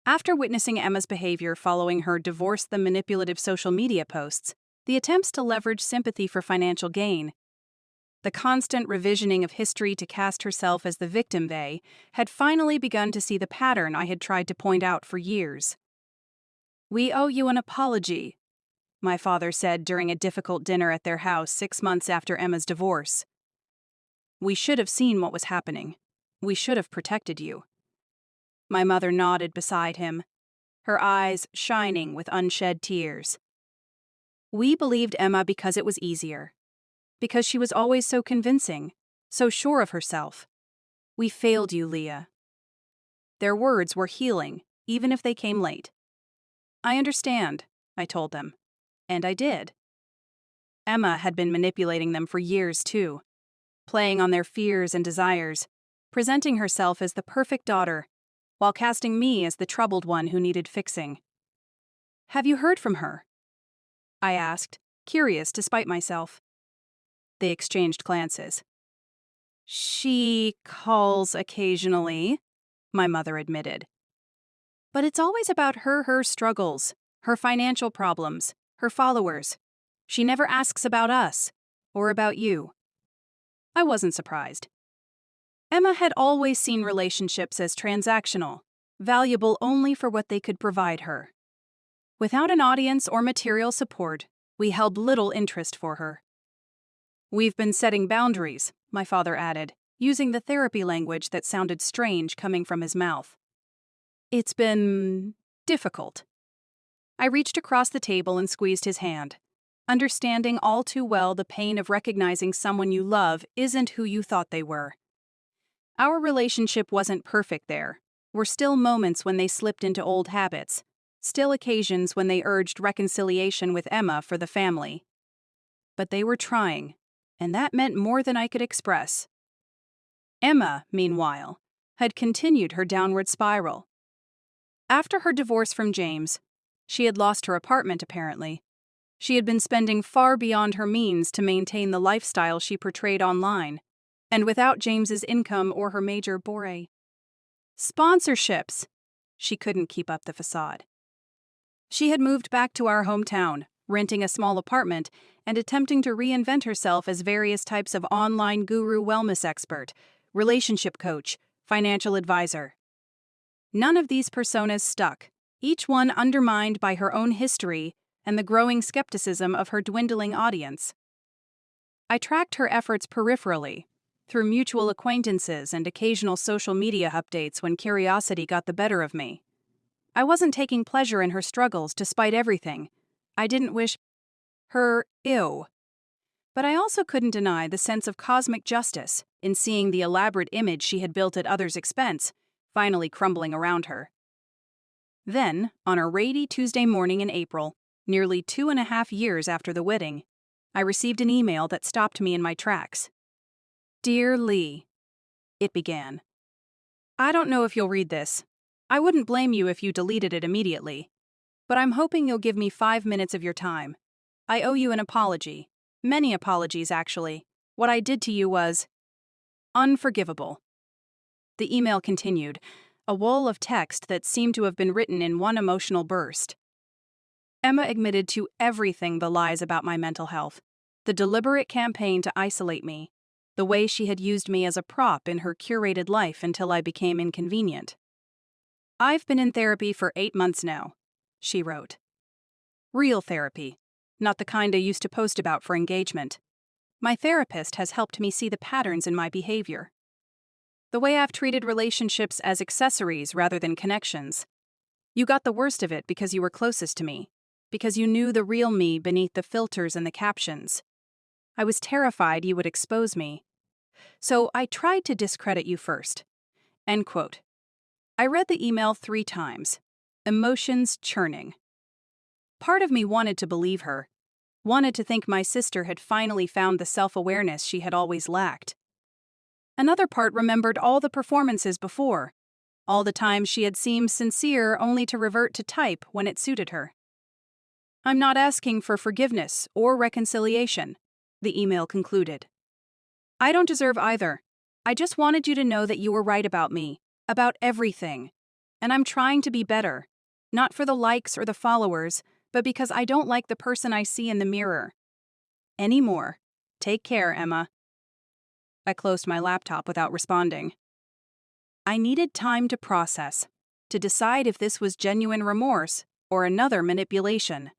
After witnessing Emma's behavior following her divorce, the manipulative social media posts, the attempts to leverage sympathy for financial gain, the constant revisioning of history to cast herself as the victim, they had finally begun to see the pattern I had tried to point out for years. "We owe you an apology," my father said during a difficult dinner at their house 6 months after Emma's divorce. "We should have seen what was happening. We should have protected you." My mother nodded beside him, her eyes shining with unshed tears. "We believed Emma because it was easier. Because she was always so convincing, so sure of herself. We failed you, Leah." Their words were healing, even if they came late. "I understand," I told them. And I did. Emma had been manipulating them for years, too, playing on their fears and desires, presenting herself as the perfect daughter, while casting me as the troubled one who needed fixing. "Have you heard from her?" I asked, curious despite myself. They exchanged glances. "She calls occasionally," my mother admitted. "But it's always about her struggles, her financial problems, her followers. She never asks about us, or about you." I wasn't surprised. Emma had always seen relationships as transactional, valuable only for what they could provide her. Without an audience or material support, we held little interest for her. "We've been setting boundaries," my father added, using the therapy language that sounded strange coming from his mouth. "It's been difficult." I reached across the table and squeezed his hand, understanding all too well the pain of recognizing someone you love isn't who you thought they were. Our relationship wasn't perfect there. Were still moments when they slipped into old habits, still occasions when they urged reconciliation with Emma for the family. But they were trying, and that meant more than I could express. Emma, meanwhile, had continued her downward spiral. After her divorce from James, she had lost her apartment apparently. She had been spending far beyond her means to maintain the lifestyle she portrayed online, and without James's income or her major sponsorships, she couldn't keep up the facade. She had moved back to our hometown, renting a small apartment and attempting to reinvent herself as various types of online guru, wellness expert, relationship coach, financial advisor. None of these personas stuck, each one undermined by her own history and the growing skepticism of her dwindling audience. I tracked her efforts peripherally, through mutual acquaintances and occasional social media updates when curiosity got the better of me. I wasn't taking pleasure in her struggles despite everything. I didn't wish her ill. But I also couldn't deny the sense of cosmic justice in seeing the elaborate image she had built at others' expense finally crumbling around her. Then, on a rainy Tuesday morning in April, nearly 2.5 years after the wedding, I received an email that stopped me in my tracks. "Dear Lee," it began. "I don't know if you'll read this. I wouldn't blame you if you deleted it immediately. But I'm hoping you'll give me 5 minutes of your time. I owe you an apology. Many apologies, actually. What I did to you was unforgivable." The email continued, a wall of text that seemed to have been written in one emotional burst. Emma admitted to everything: the lies about my mental health, the deliberate campaign to isolate me, the way she had used me as a prop in her curated life until I became inconvenient. "I've been in therapy for 8 months now," she wrote. "Real therapy, not the kind I used to post about for engagement. My therapist has helped me see the patterns in my behavior. The way I've treated relationships as accessories rather than connections. You got the worst of it because you were closest to me, because you knew the real me beneath the filters and the captions. I was terrified you would expose me. So I tried to discredit you first." End quote. I read the email 3 times, emotions churning. Part of me wanted to believe her, wanted to think my sister had finally found the self-awareness she had always lacked. Another part remembered all the performances before, all the times she had seemed sincere only to revert to type when it suited her. "I'm not asking for forgiveness or reconciliation," the email concluded. "I don't deserve either. I just wanted you to know that you were right about me, about everything. And I'm trying to be better, not for the likes or the followers, but because I don't like the person I see in the mirror. Anymore. Take care, Emma." I closed my laptop without responding. I needed time to process, to decide if this was genuine remorse or another manipulation.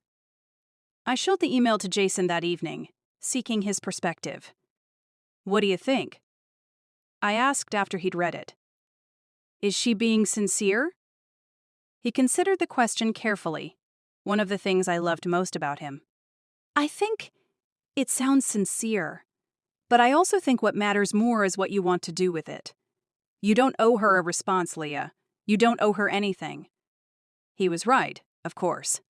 I showed the email to Jason that evening, seeking his perspective. "What do you think?" I asked after he'd read it. "Is she being sincere?" He considered the question carefully, one of the things I loved most about him. "I think it sounds sincere, but I also think what matters more is what you want to do with it. You don't owe her a response, Leah. You don't owe her anything." He was right, of course.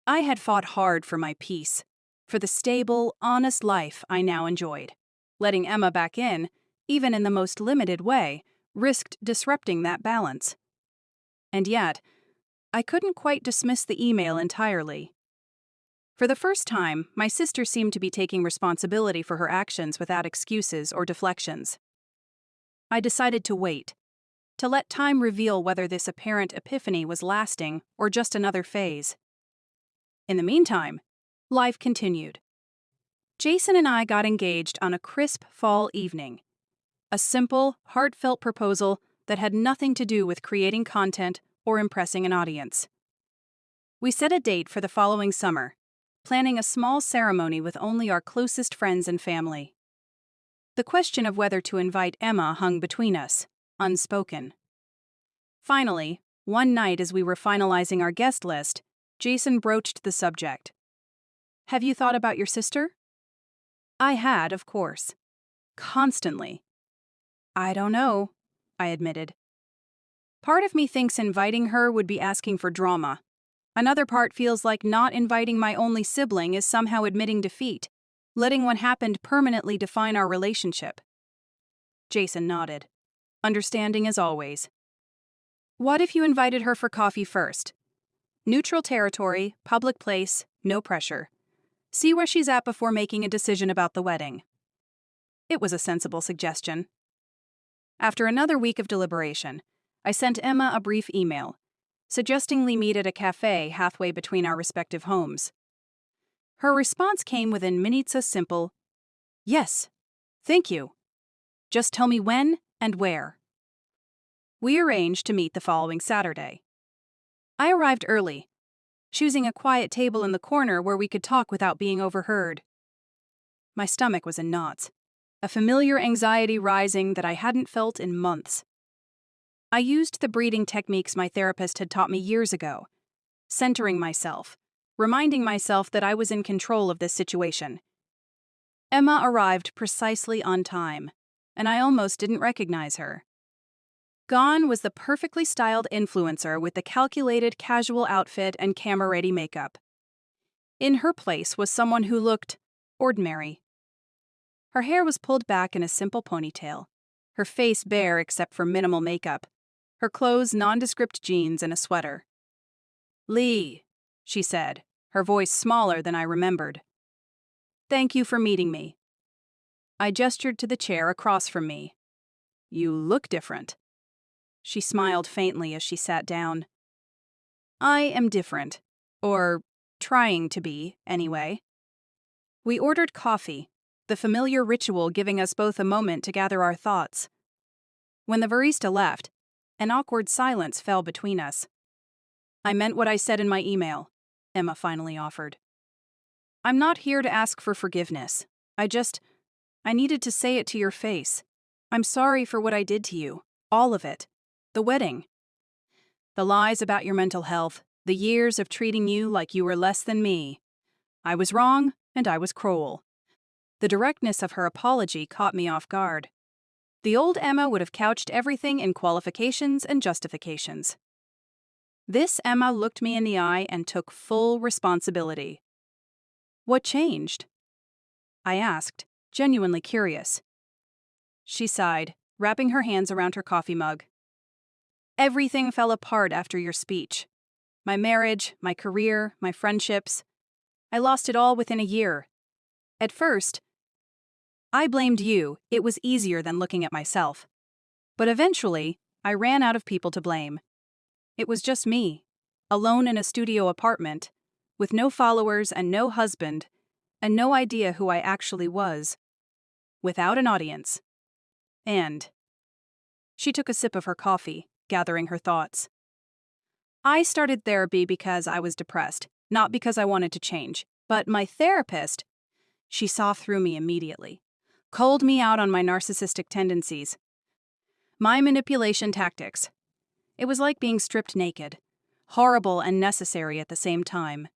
I had fought hard for my peace, for the stable, honest life I now enjoyed. Letting Emma back in, even in the most limited way, risked disrupting that balance. And yet, I couldn't quite dismiss the email entirely. For the first time, my sister seemed to be taking responsibility for her actions without excuses or deflections. I decided to wait, to let time reveal whether this apparent epiphany was lasting or just another phase. In the meantime, life continued. Jason and I got engaged on a crisp fall evening. A simple, heartfelt proposal that had nothing to do with creating content or impressing an audience. We set a date for the following summer, planning a small ceremony with only our closest friends and family. The question of whether to invite Emma hung between us, unspoken. Finally, one night as we were finalizing our guest list, Jason broached the subject. "Have you thought about your sister?" I had, of course. Constantly. "I don't know," I admitted. Part of me thinks inviting her would be asking for drama. Another part feels like not inviting my only sibling is somehow admitting defeat, letting what happened permanently define our relationship. Jason nodded, understanding as always. "What if you invited her for coffee first? Neutral territory, public place, no pressure. See where she's at before making a decision about the wedding." It was a sensible suggestion. After another week of deliberation, I sent Emma a brief email, suggesting we meet at a cafe halfway between our respective homes. Her response came within minutes a simple, "Yes, thank you. Just tell me when and where." We arranged to meet the following Saturday. I arrived early, choosing a quiet table in the corner where we could talk without being overheard. My stomach was in knots, a familiar anxiety rising that I hadn't felt in months. I used the breathing techniques my therapist had taught me years ago, centering myself, reminding myself that I was in control of this situation. Emma arrived precisely on time, and I almost didn't recognize her. Gone was the perfectly styled influencer with the calculated casual outfit and camera-ready makeup. In her place was someone who looked ordinary. Her hair was pulled back in a simple ponytail, her face bare except for minimal makeup, her clothes nondescript jeans and a sweater. "Lee," she said, her voice smaller than I remembered. "Thank you for meeting me." I gestured to the chair across from me. "You look different." She smiled faintly as she sat down. "I am different. Or trying to be, anyway." We ordered coffee, the familiar ritual giving us both a moment to gather our thoughts. When the barista left, an awkward silence fell between us. "I meant what I said in my email," Emma finally offered. "I'm not here to ask for forgiveness. I needed to say it to your face. I'm sorry for what I did to you. All of it. The wedding. The lies about your mental health. The years of treating you like you were less than me. I was wrong, and I was cruel." The directness of her apology caught me off guard. The old Emma would have couched everything in qualifications and justifications. This Emma looked me in the eye and took full responsibility. "What changed?" I asked, genuinely curious. She sighed, wrapping her hands around her coffee mug. "Everything fell apart after your speech. My marriage, my career, my friendships. I lost it all within a year. At first, I blamed you. It was easier than looking at myself. But eventually, I ran out of people to blame. It was just me, alone in a studio apartment, with no followers and no husband, and no idea who I actually was. Without an audience. And..." She took a sip of her coffee, gathering her thoughts. "I started therapy because I was depressed, not because I wanted to change. But my therapist..." She saw through me immediately. Called me out on my narcissistic tendencies. My manipulation tactics. It was like being stripped naked. Horrible and necessary at the same time.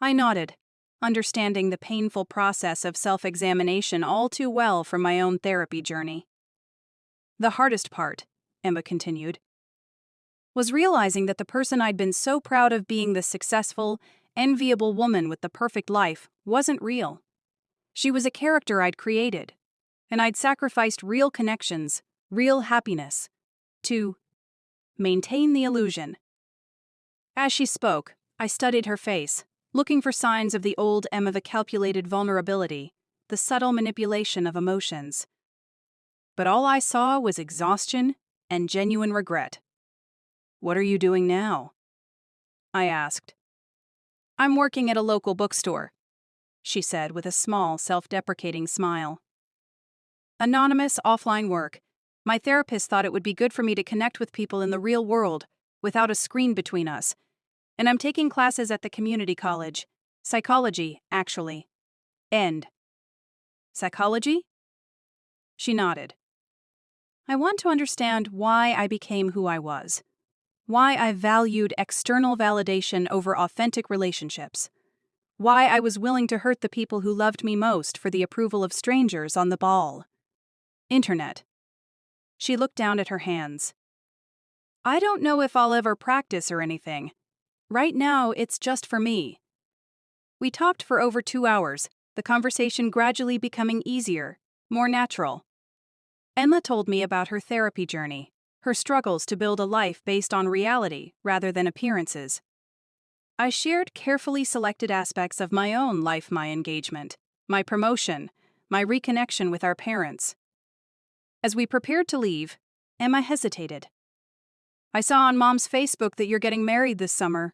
I nodded, understanding the painful process of self-examination all too well from my own therapy journey. "The hardest part," Emma continued, "was realizing that the person I'd been so proud of being the successful, enviable woman with the perfect life wasn't real. She was a character I'd created, and I'd sacrificed real connections, real happiness, to maintain the illusion." As she spoke, I studied her face, looking for signs of the old Emma, the calculated vulnerability, the subtle manipulation of emotions. But all I saw was exhaustion and genuine regret. "What are you doing now?" I asked. "I'm working at a local bookstore," she said with a small, self-deprecating smile. Anonymous offline work. My therapist thought it would be good for me to connect with people in the real world, without a screen between us. And I'm taking classes at the community college. Psychology, actually. End. Psychology? She nodded. I want to understand why I became who I was. Why I valued external validation over authentic relationships. Why I was willing to hurt the people who loved me most for the approval of strangers on the ball. Internet. She looked down at her hands. I don't know if I'll ever practice or anything. Right now, it's just for me. We talked for over 2 hours, the conversation gradually becoming easier, more natural. Emma told me about her therapy journey, her struggles to build a life based on reality rather than appearances. I shared carefully selected aspects of my own life, my engagement, my promotion, my reconnection with our parents. As we prepared to leave, Emma hesitated. I saw on Mom's Facebook that you're getting married this summer.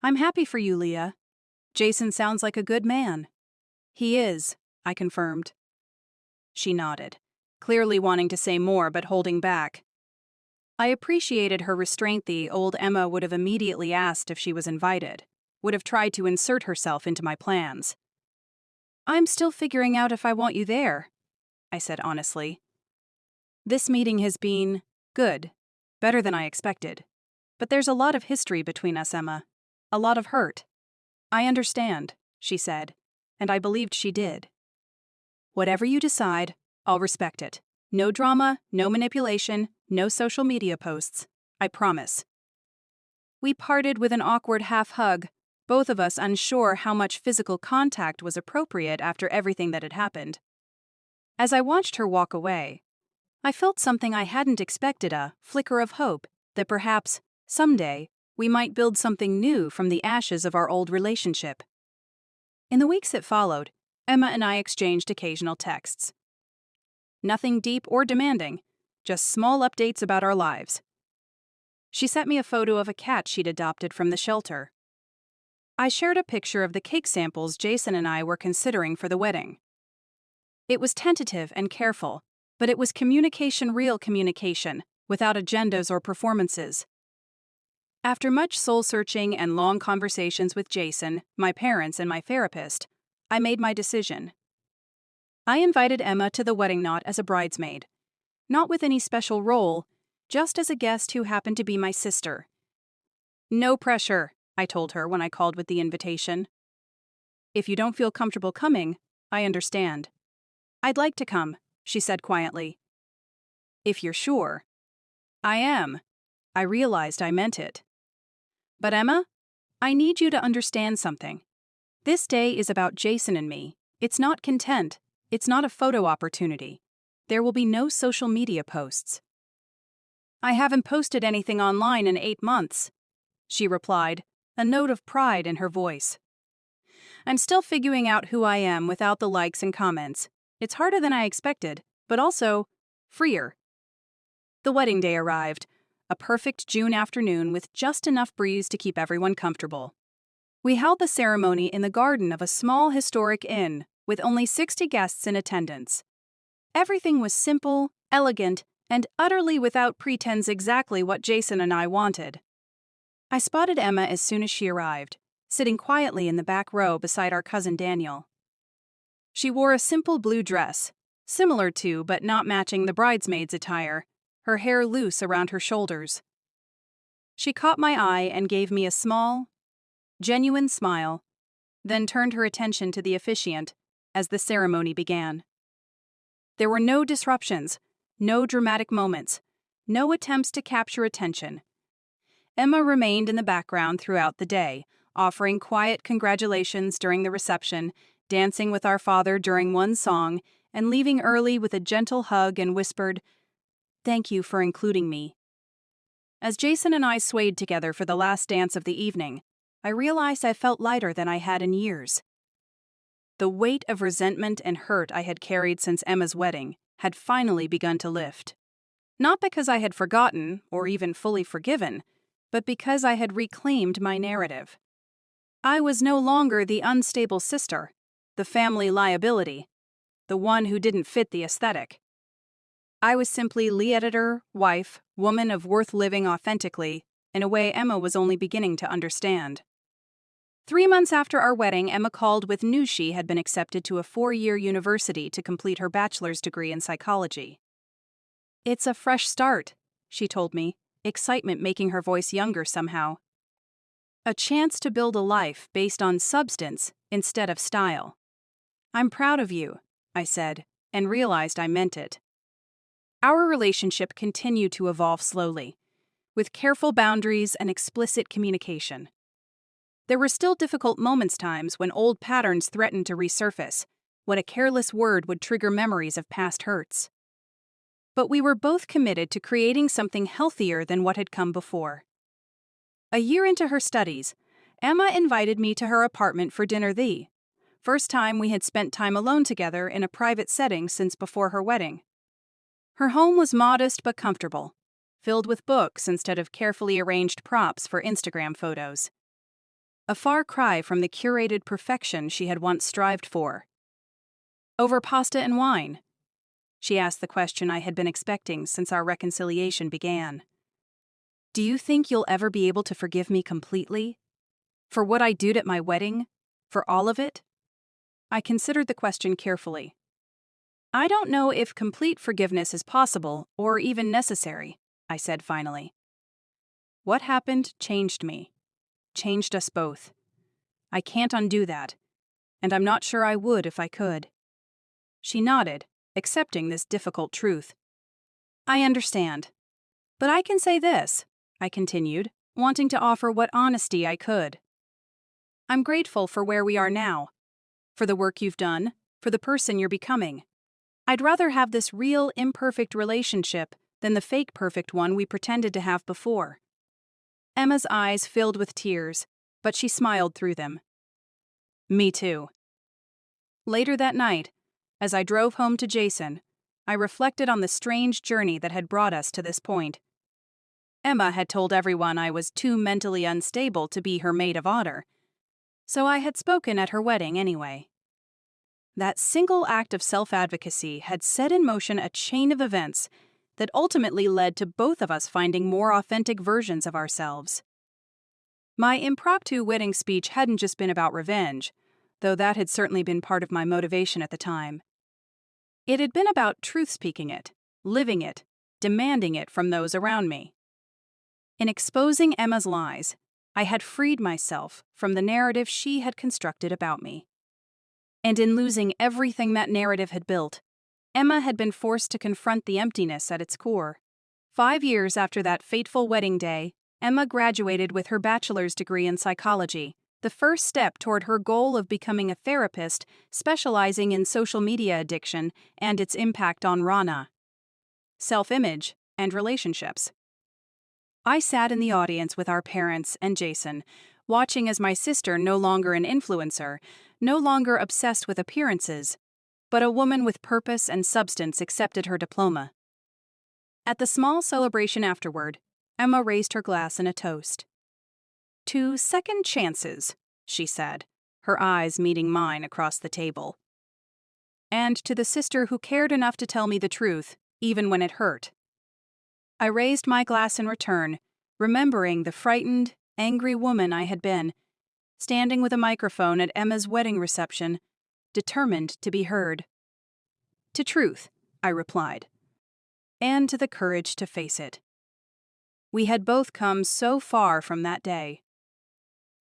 I'm happy for you, Leah. Jason sounds like a good man. He is, I confirmed. She nodded, clearly wanting to say more but holding back. I appreciated her restraint. The old Emma would have immediately asked if she was invited, would have tried to insert herself into my plans. I'm still figuring out if I want you there, I said honestly. This meeting has been good, better than I expected. But there's a lot of history between us, Emma. A lot of hurt. I understand, she said, and I believed she did. Whatever you decide, I'll respect it. No drama, no manipulation, no social media posts. I promise. We parted with an awkward half-hug, both of us unsure how much physical contact was appropriate after everything that had happened. As I watched her walk away, I felt something I hadn't expected, a flicker of hope that perhaps, someday, we might build something new from the ashes of our old relationship. In the weeks that followed, Emma and I exchanged occasional texts. Nothing deep or demanding, just small updates about our lives. She sent me a photo of a cat she'd adopted from the shelter. I shared a picture of the cake samples Jason and I were considering for the wedding. It was tentative and careful, but it was communication, real communication, without agendas or performances. After much soul-searching and long conversations with Jason, my parents, and my therapist, I made my decision. I invited Emma to the wedding, not as a bridesmaid, not with any special role, just as a guest who happened to be my sister. No pressure, I told her when I called with the invitation. If you don't feel comfortable coming, I understand. I'd like to come, she said quietly. If you're sure. I am. I realized I meant it. But Emma, I need you to understand something. This day is about Jason and me. It's not content. It's not a photo opportunity. There will be no social media posts. I haven't posted anything online in 8 months, she replied, a note of pride in her voice. I'm still figuring out who I am without the likes and comments. It's harder than I expected, but also freer. The wedding day arrived, a perfect June afternoon with just enough breeze to keep everyone comfortable. We held the ceremony in the garden of a small historic inn, with only 60 guests in attendance. Everything was simple, elegant, and utterly without pretense, exactly what Jason and I wanted. I spotted Emma as soon as she arrived, sitting quietly in the back row beside our cousin Daniel. She wore a simple blue dress, similar to but not matching the bridesmaid's attire, her hair loose around her shoulders. She caught my eye and gave me a small, genuine smile, then turned her attention to the officiant as the ceremony began. There were no disruptions, no dramatic moments, no attempts to capture attention. Emma remained in the background throughout the day, offering quiet congratulations during the reception, dancing with our father during one song, and leaving early with a gentle hug and whispered, "Thank you for including me." As Jason and I swayed together for the last dance of the evening, I realized I felt lighter than I had in years. The weight of resentment and hurt I had carried since Emma's wedding had finally begun to lift. Not because I had forgotten or even fully forgiven, but because I had reclaimed my narrative. I was no longer the unstable sister, the family liability, the one who didn't fit the aesthetic. I was simply Lee editor, wife, woman of worth living authentically, in a way Emma was only beginning to understand. 3 months after our wedding, Emma called with news she had been accepted to a 4-year university to complete her bachelor's degree in psychology. "It's a fresh start," she told me, excitement making her voice younger somehow. "A chance to build a life based on substance instead of style." "I'm proud of you," I said, and realized I meant it. Our relationship continued to evolve slowly, with careful boundaries and explicit communication. There were still difficult times when old patterns threatened to resurface, when a careless word would trigger memories of past hurts. But we were both committed to creating something healthier than what had come before. A year into her studies, Emma invited me to her apartment for dinner, the first time we had spent time alone together in a private setting since before her wedding. Her home was modest but comfortable, filled with books instead of carefully arranged props for Instagram photos. A far cry from the curated perfection she had once strived for. "Over pasta and wine?" She asked the question I had been expecting since our reconciliation began. "Do you think you'll ever be able to forgive me completely? For what I did at my wedding? For all of it?" I considered the question carefully. "I don't know if complete forgiveness is possible or even necessary," I said finally. "What happened changed me. Changed us both. I can't undo that, and I'm not sure I would if I could." She nodded, accepting this difficult truth. "I understand. But I can say this," I continued, wanting to offer what honesty I could. "I'm grateful for where we are now, for the work you've done, for the person you're becoming. I'd rather have this real, imperfect relationship than the fake perfect one we pretended to have before." Emma's eyes filled with tears, but she smiled through them. "Me too." Later that night, as I drove home to Jason, I reflected on the strange journey that had brought us to this point. Emma had told everyone I was too mentally unstable to be her maid of honor, so I had spoken at her wedding anyway. That single act of self-advocacy had set in motion a chain of events that ultimately led to both of us finding more authentic versions of ourselves. My impromptu wedding speech hadn't just been about revenge, though that had certainly been part of my motivation at the time. It had been about truth-speaking it, living it, demanding it from those around me. In exposing Emma's lies, I had freed myself from the narrative she had constructed about me. And in losing everything that narrative had built, Emma had been forced to confront the emptiness at its core. 5 years after that fateful wedding day, Emma graduated with her bachelor's degree in psychology, the first step toward her goal of becoming a therapist specializing in social media addiction and its impact on Rana, self-image, and relationships. I sat in the audience with our parents and Jason, watching as my sister, no longer an influencer, no longer obsessed with appearances, but a woman with purpose and substance, accepted her diploma. At the small celebration afterward, Emma raised her glass in a toast. "To second chances," she said, her eyes meeting mine across the table. "And to the sister who cared enough to tell me the truth, even when it hurt." I raised my glass in return, remembering the frightened, angry woman I had been, standing with a microphone at Emma's wedding reception, determined to be heard. "To truth," I replied, "and to the courage to face it." We had both come so far from that day.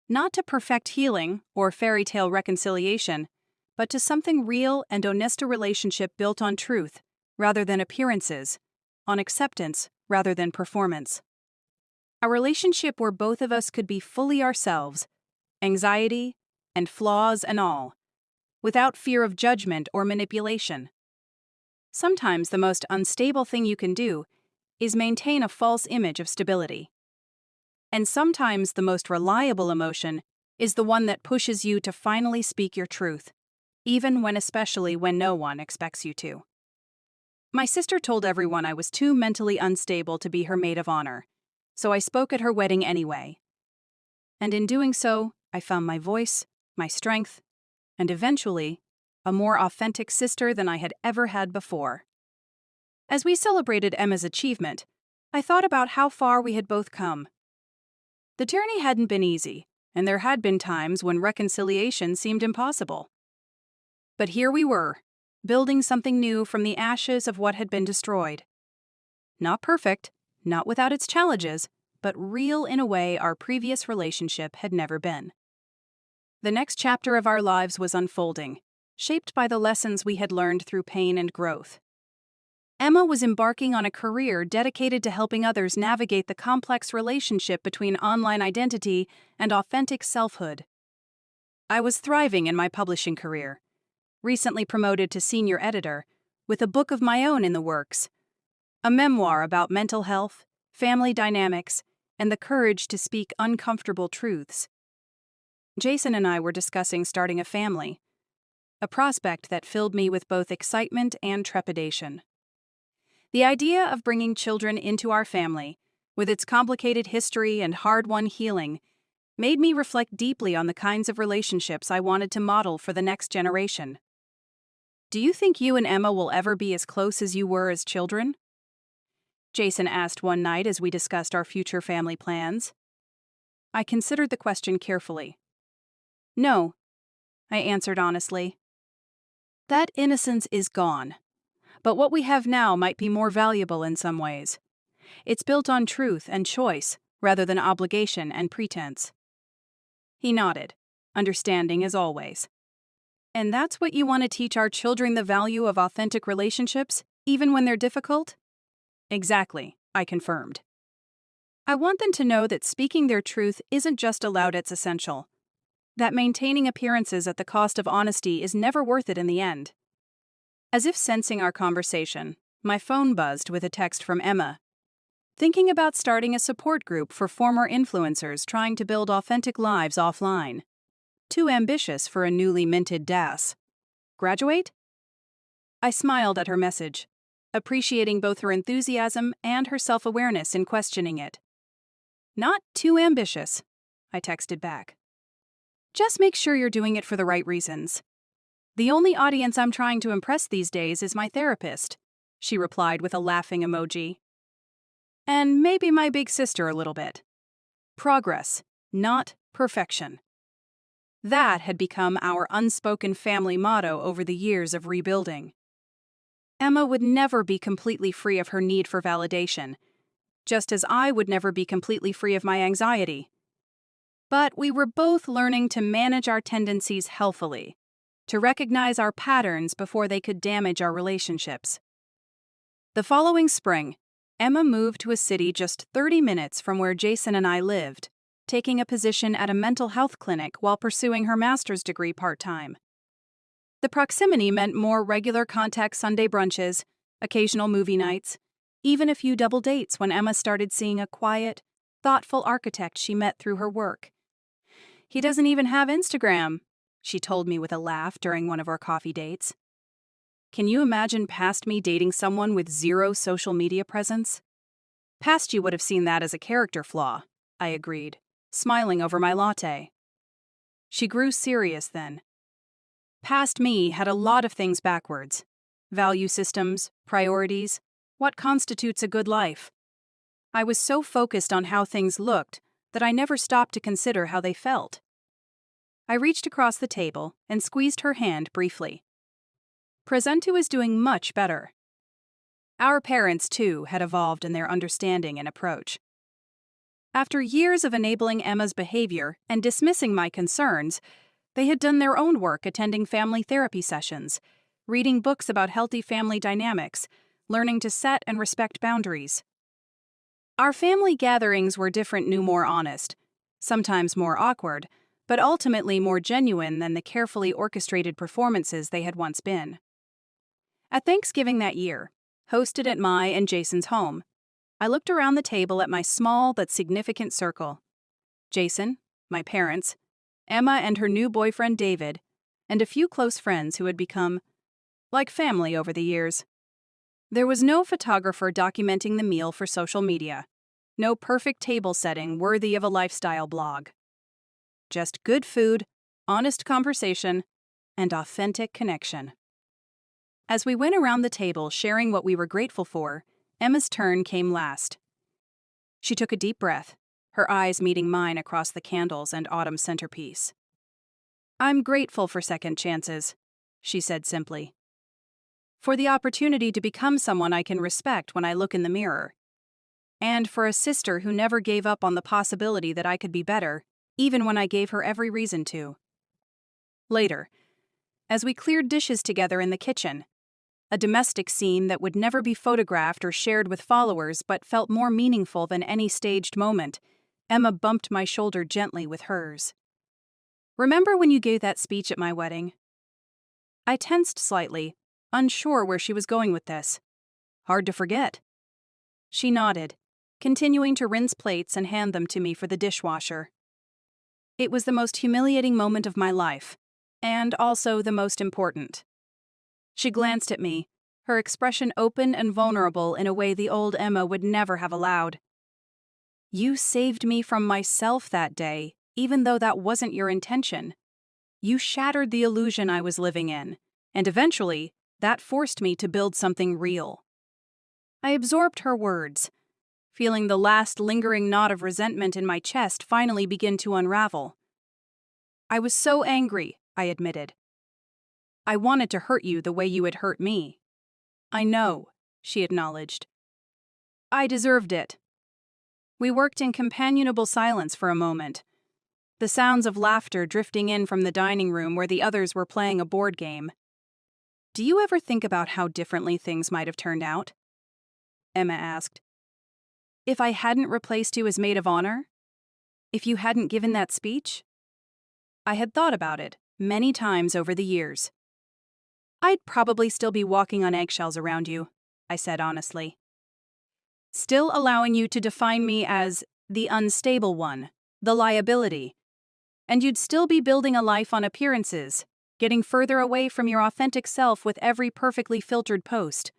Not to perfect healing or fairy tale reconciliation, but to something real and honest, a relationship built on truth rather than appearances, on acceptance rather than performance. A relationship where both of us could be fully ourselves, anxiety and flaws and all, without fear of judgment or manipulation. Sometimes the most unstable thing you can do is maintain a false image of stability. And sometimes the most reliable emotion is the one that pushes you to finally speak your truth, especially when no one expects you to. My sister told everyone I was too mentally unstable to be her maid of honor, so I spoke at her wedding anyway. And in doing so, I found my voice, my strength, and eventually, a more authentic sister than I had ever had before. As we celebrated Emma's achievement, I thought about how far we had both come. The journey hadn't been easy, and there had been times when reconciliation seemed impossible. But here we were, building something new from the ashes of what had been destroyed. Not perfect, not without its challenges, but real in a way our previous relationship had never been. The next chapter of our lives was unfolding, shaped by the lessons we had learned through pain and growth. Emma was embarking on a career dedicated to helping others navigate the complex relationship between online identity and authentic selfhood. I was thriving in my publishing career, recently promoted to senior editor, with a book of my own in the works, a memoir about mental health, family dynamics, and the courage to speak uncomfortable truths. Jason and I were discussing starting a family, a prospect that filled me with both excitement and trepidation. The idea of bringing children into our family, with its complicated history and hard-won healing, made me reflect deeply on the kinds of relationships I wanted to model for the next generation. Do you think you and Emma will ever be as close as you were as children? Jason asked one night as we discussed our future family plans. I considered the question carefully. No, I answered honestly. That innocence is gone. But what we have now might be more valuable in some ways. It's built on truth and choice, rather than obligation and pretense. He nodded, understanding as always. And that's what you want to teach our children, the value of authentic relationships, even when they're difficult? Exactly, I confirmed. I want them to know that speaking their truth isn't just allowed, it's essential. That maintaining appearances at the cost of honesty is never worth it in the end. As if sensing our conversation, my phone buzzed with a text from Emma. Thinking about starting a support group for former influencers trying to build authentic lives offline. Too ambitious for a newly minted DAS. Graduate? I smiled at her message, appreciating both her enthusiasm and her self-awareness in questioning it. Not too ambitious, I texted back. Just make sure you're doing it for the right reasons. The only audience I'm trying to impress these days is my therapist, she replied with a laughing emoji. And maybe my big sister a little bit. Progress, not perfection. That had become our unspoken family motto over the years of rebuilding. Emma would never be completely free of her need for validation, just as I would never be completely free of my anxiety. But we were both learning to manage our tendencies healthily, to recognize our patterns before they could damage our relationships. The following spring, Emma moved to a city just 30 minutes from where Jason and I lived, taking a position at a mental health clinic while pursuing her master's degree part-time. The proximity meant more regular contact Sunday brunches, occasional movie nights, even a few double dates when Emma started seeing a quiet, thoughtful architect she met through her work. He doesn't even have Instagram, she told me with a laugh during one of our coffee dates. Can you imagine past me dating someone with zero social media presence? Past you would have seen that as a character flaw, I agreed, smiling over my latte. She grew serious then. Past me had a lot of things backwards. Value systems, priorities, what constitutes a good life. I was so focused on how things looked that I never stopped to consider how they felt. I reached across the table and squeezed her hand briefly. Presentu is doing much better. Our parents, too, had evolved in their understanding and approach. After years of enabling Emma's behavior and dismissing my concerns, they had done their own work attending family therapy sessions, reading books about healthy family dynamics, learning to set and respect boundaries. Our family gatherings were different, more honest, sometimes more awkward, but ultimately more genuine than the carefully orchestrated performances they had once been. At Thanksgiving that year, hosted at my and Jason's home, I looked around the table at my small but significant circle. Jason, my parents, Emma and her new boyfriend David, and a few close friends who had become like family over the years. There was no photographer documenting the meal for social media, no perfect table setting worthy of a lifestyle blog. Just good food, honest conversation, and authentic connection. As we went around the table sharing what we were grateful for, Emma's turn came last. She took a deep breath, her eyes meeting mine across the candles and autumn centerpiece. "I'm grateful for second chances," she said simply. "For the opportunity to become someone I can respect when I look in the mirror. And for a sister who never gave up on the possibility that I could be better, even when I gave her every reason to." Later, as we cleared dishes together in the kitchen, a domestic scene that would never be photographed or shared with followers but felt more meaningful than any staged moment, Emma bumped my shoulder gently with hers. "Remember when you gave that speech at my wedding?" I tensed slightly, unsure where she was going with this. "Hard to forget." She nodded, continuing to rinse plates and hand them to me for the dishwasher. "It was the most humiliating moment of my life, and also the most important." She glanced at me, her expression open and vulnerable in a way the old Emma would never have allowed. "You saved me from myself that day, even though that wasn't your intention. You shattered the illusion I was living in, and eventually, that forced me to build something real." I absorbed her words, feeling the last lingering knot of resentment in my chest finally begin to unravel. "I was so angry," I admitted. "I wanted to hurt you the way you had hurt me." "I know," she acknowledged. "I deserved it." We worked in companionable silence for a moment, the sounds of laughter drifting in from the dining room where the others were playing a board game. "Do you ever think about how differently things might have turned out?" Emma asked. "If I hadn't replaced you as maid of honor? If you hadn't given that speech?" I had thought about it many times over the years. "I'd probably still be walking on eggshells around you," I said honestly. "Still allowing you to define me as the unstable one, the liability. And you'd still be building a life on appearances, getting further away from your authentic self with every perfectly filtered post."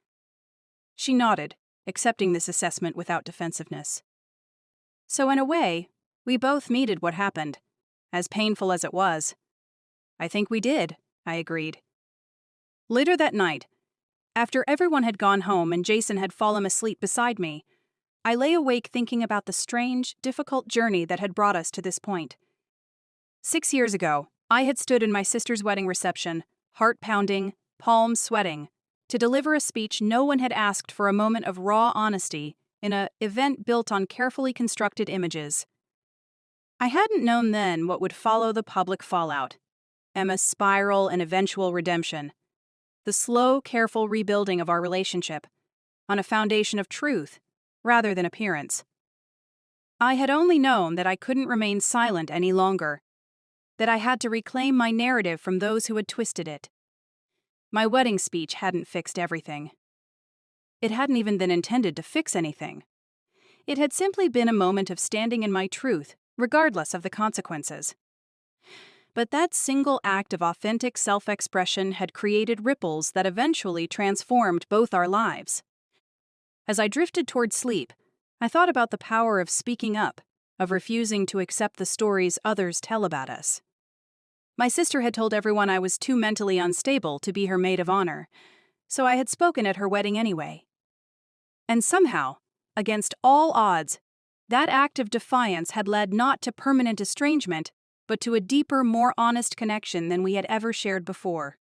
She nodded, accepting this assessment without defensiveness. "So in a way, we both needed what happened, as painful as it was." "I think we did," I agreed. Later that night, after everyone had gone home and Jason had fallen asleep beside me, I lay awake thinking about the strange, difficult journey that had brought us to this point. 6 years ago, I had stood in my sister's wedding reception, heart pounding, palms sweating, to deliver a speech no one had asked for a moment of raw honesty in an event built on carefully constructed images. I hadn't known then what would follow the public fallout, Emma's spiral and eventual redemption, the slow, careful rebuilding of our relationship, on a foundation of truth rather than appearance. I had only known that I couldn't remain silent any longer, that I had to reclaim my narrative from those who had twisted it. My wedding speech hadn't fixed everything. It hadn't even been intended to fix anything. It had simply been a moment of standing in my truth, regardless of the consequences. But that single act of authentic self-expression had created ripples that eventually transformed both our lives. As I drifted toward sleep, I thought about the power of speaking up, of refusing to accept the stories others tell about us. My sister had told everyone I was too mentally unstable to be her maid of honor, so I had spoken at her wedding anyway. And somehow, against all odds, that act of defiance had led not to permanent estrangement, but to a deeper, more honest connection than we had ever shared before.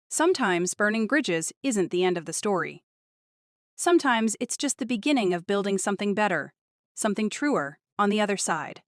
Sometimes burning bridges isn't the end of the story. Sometimes it's just the beginning of building something better, something truer, on the other side.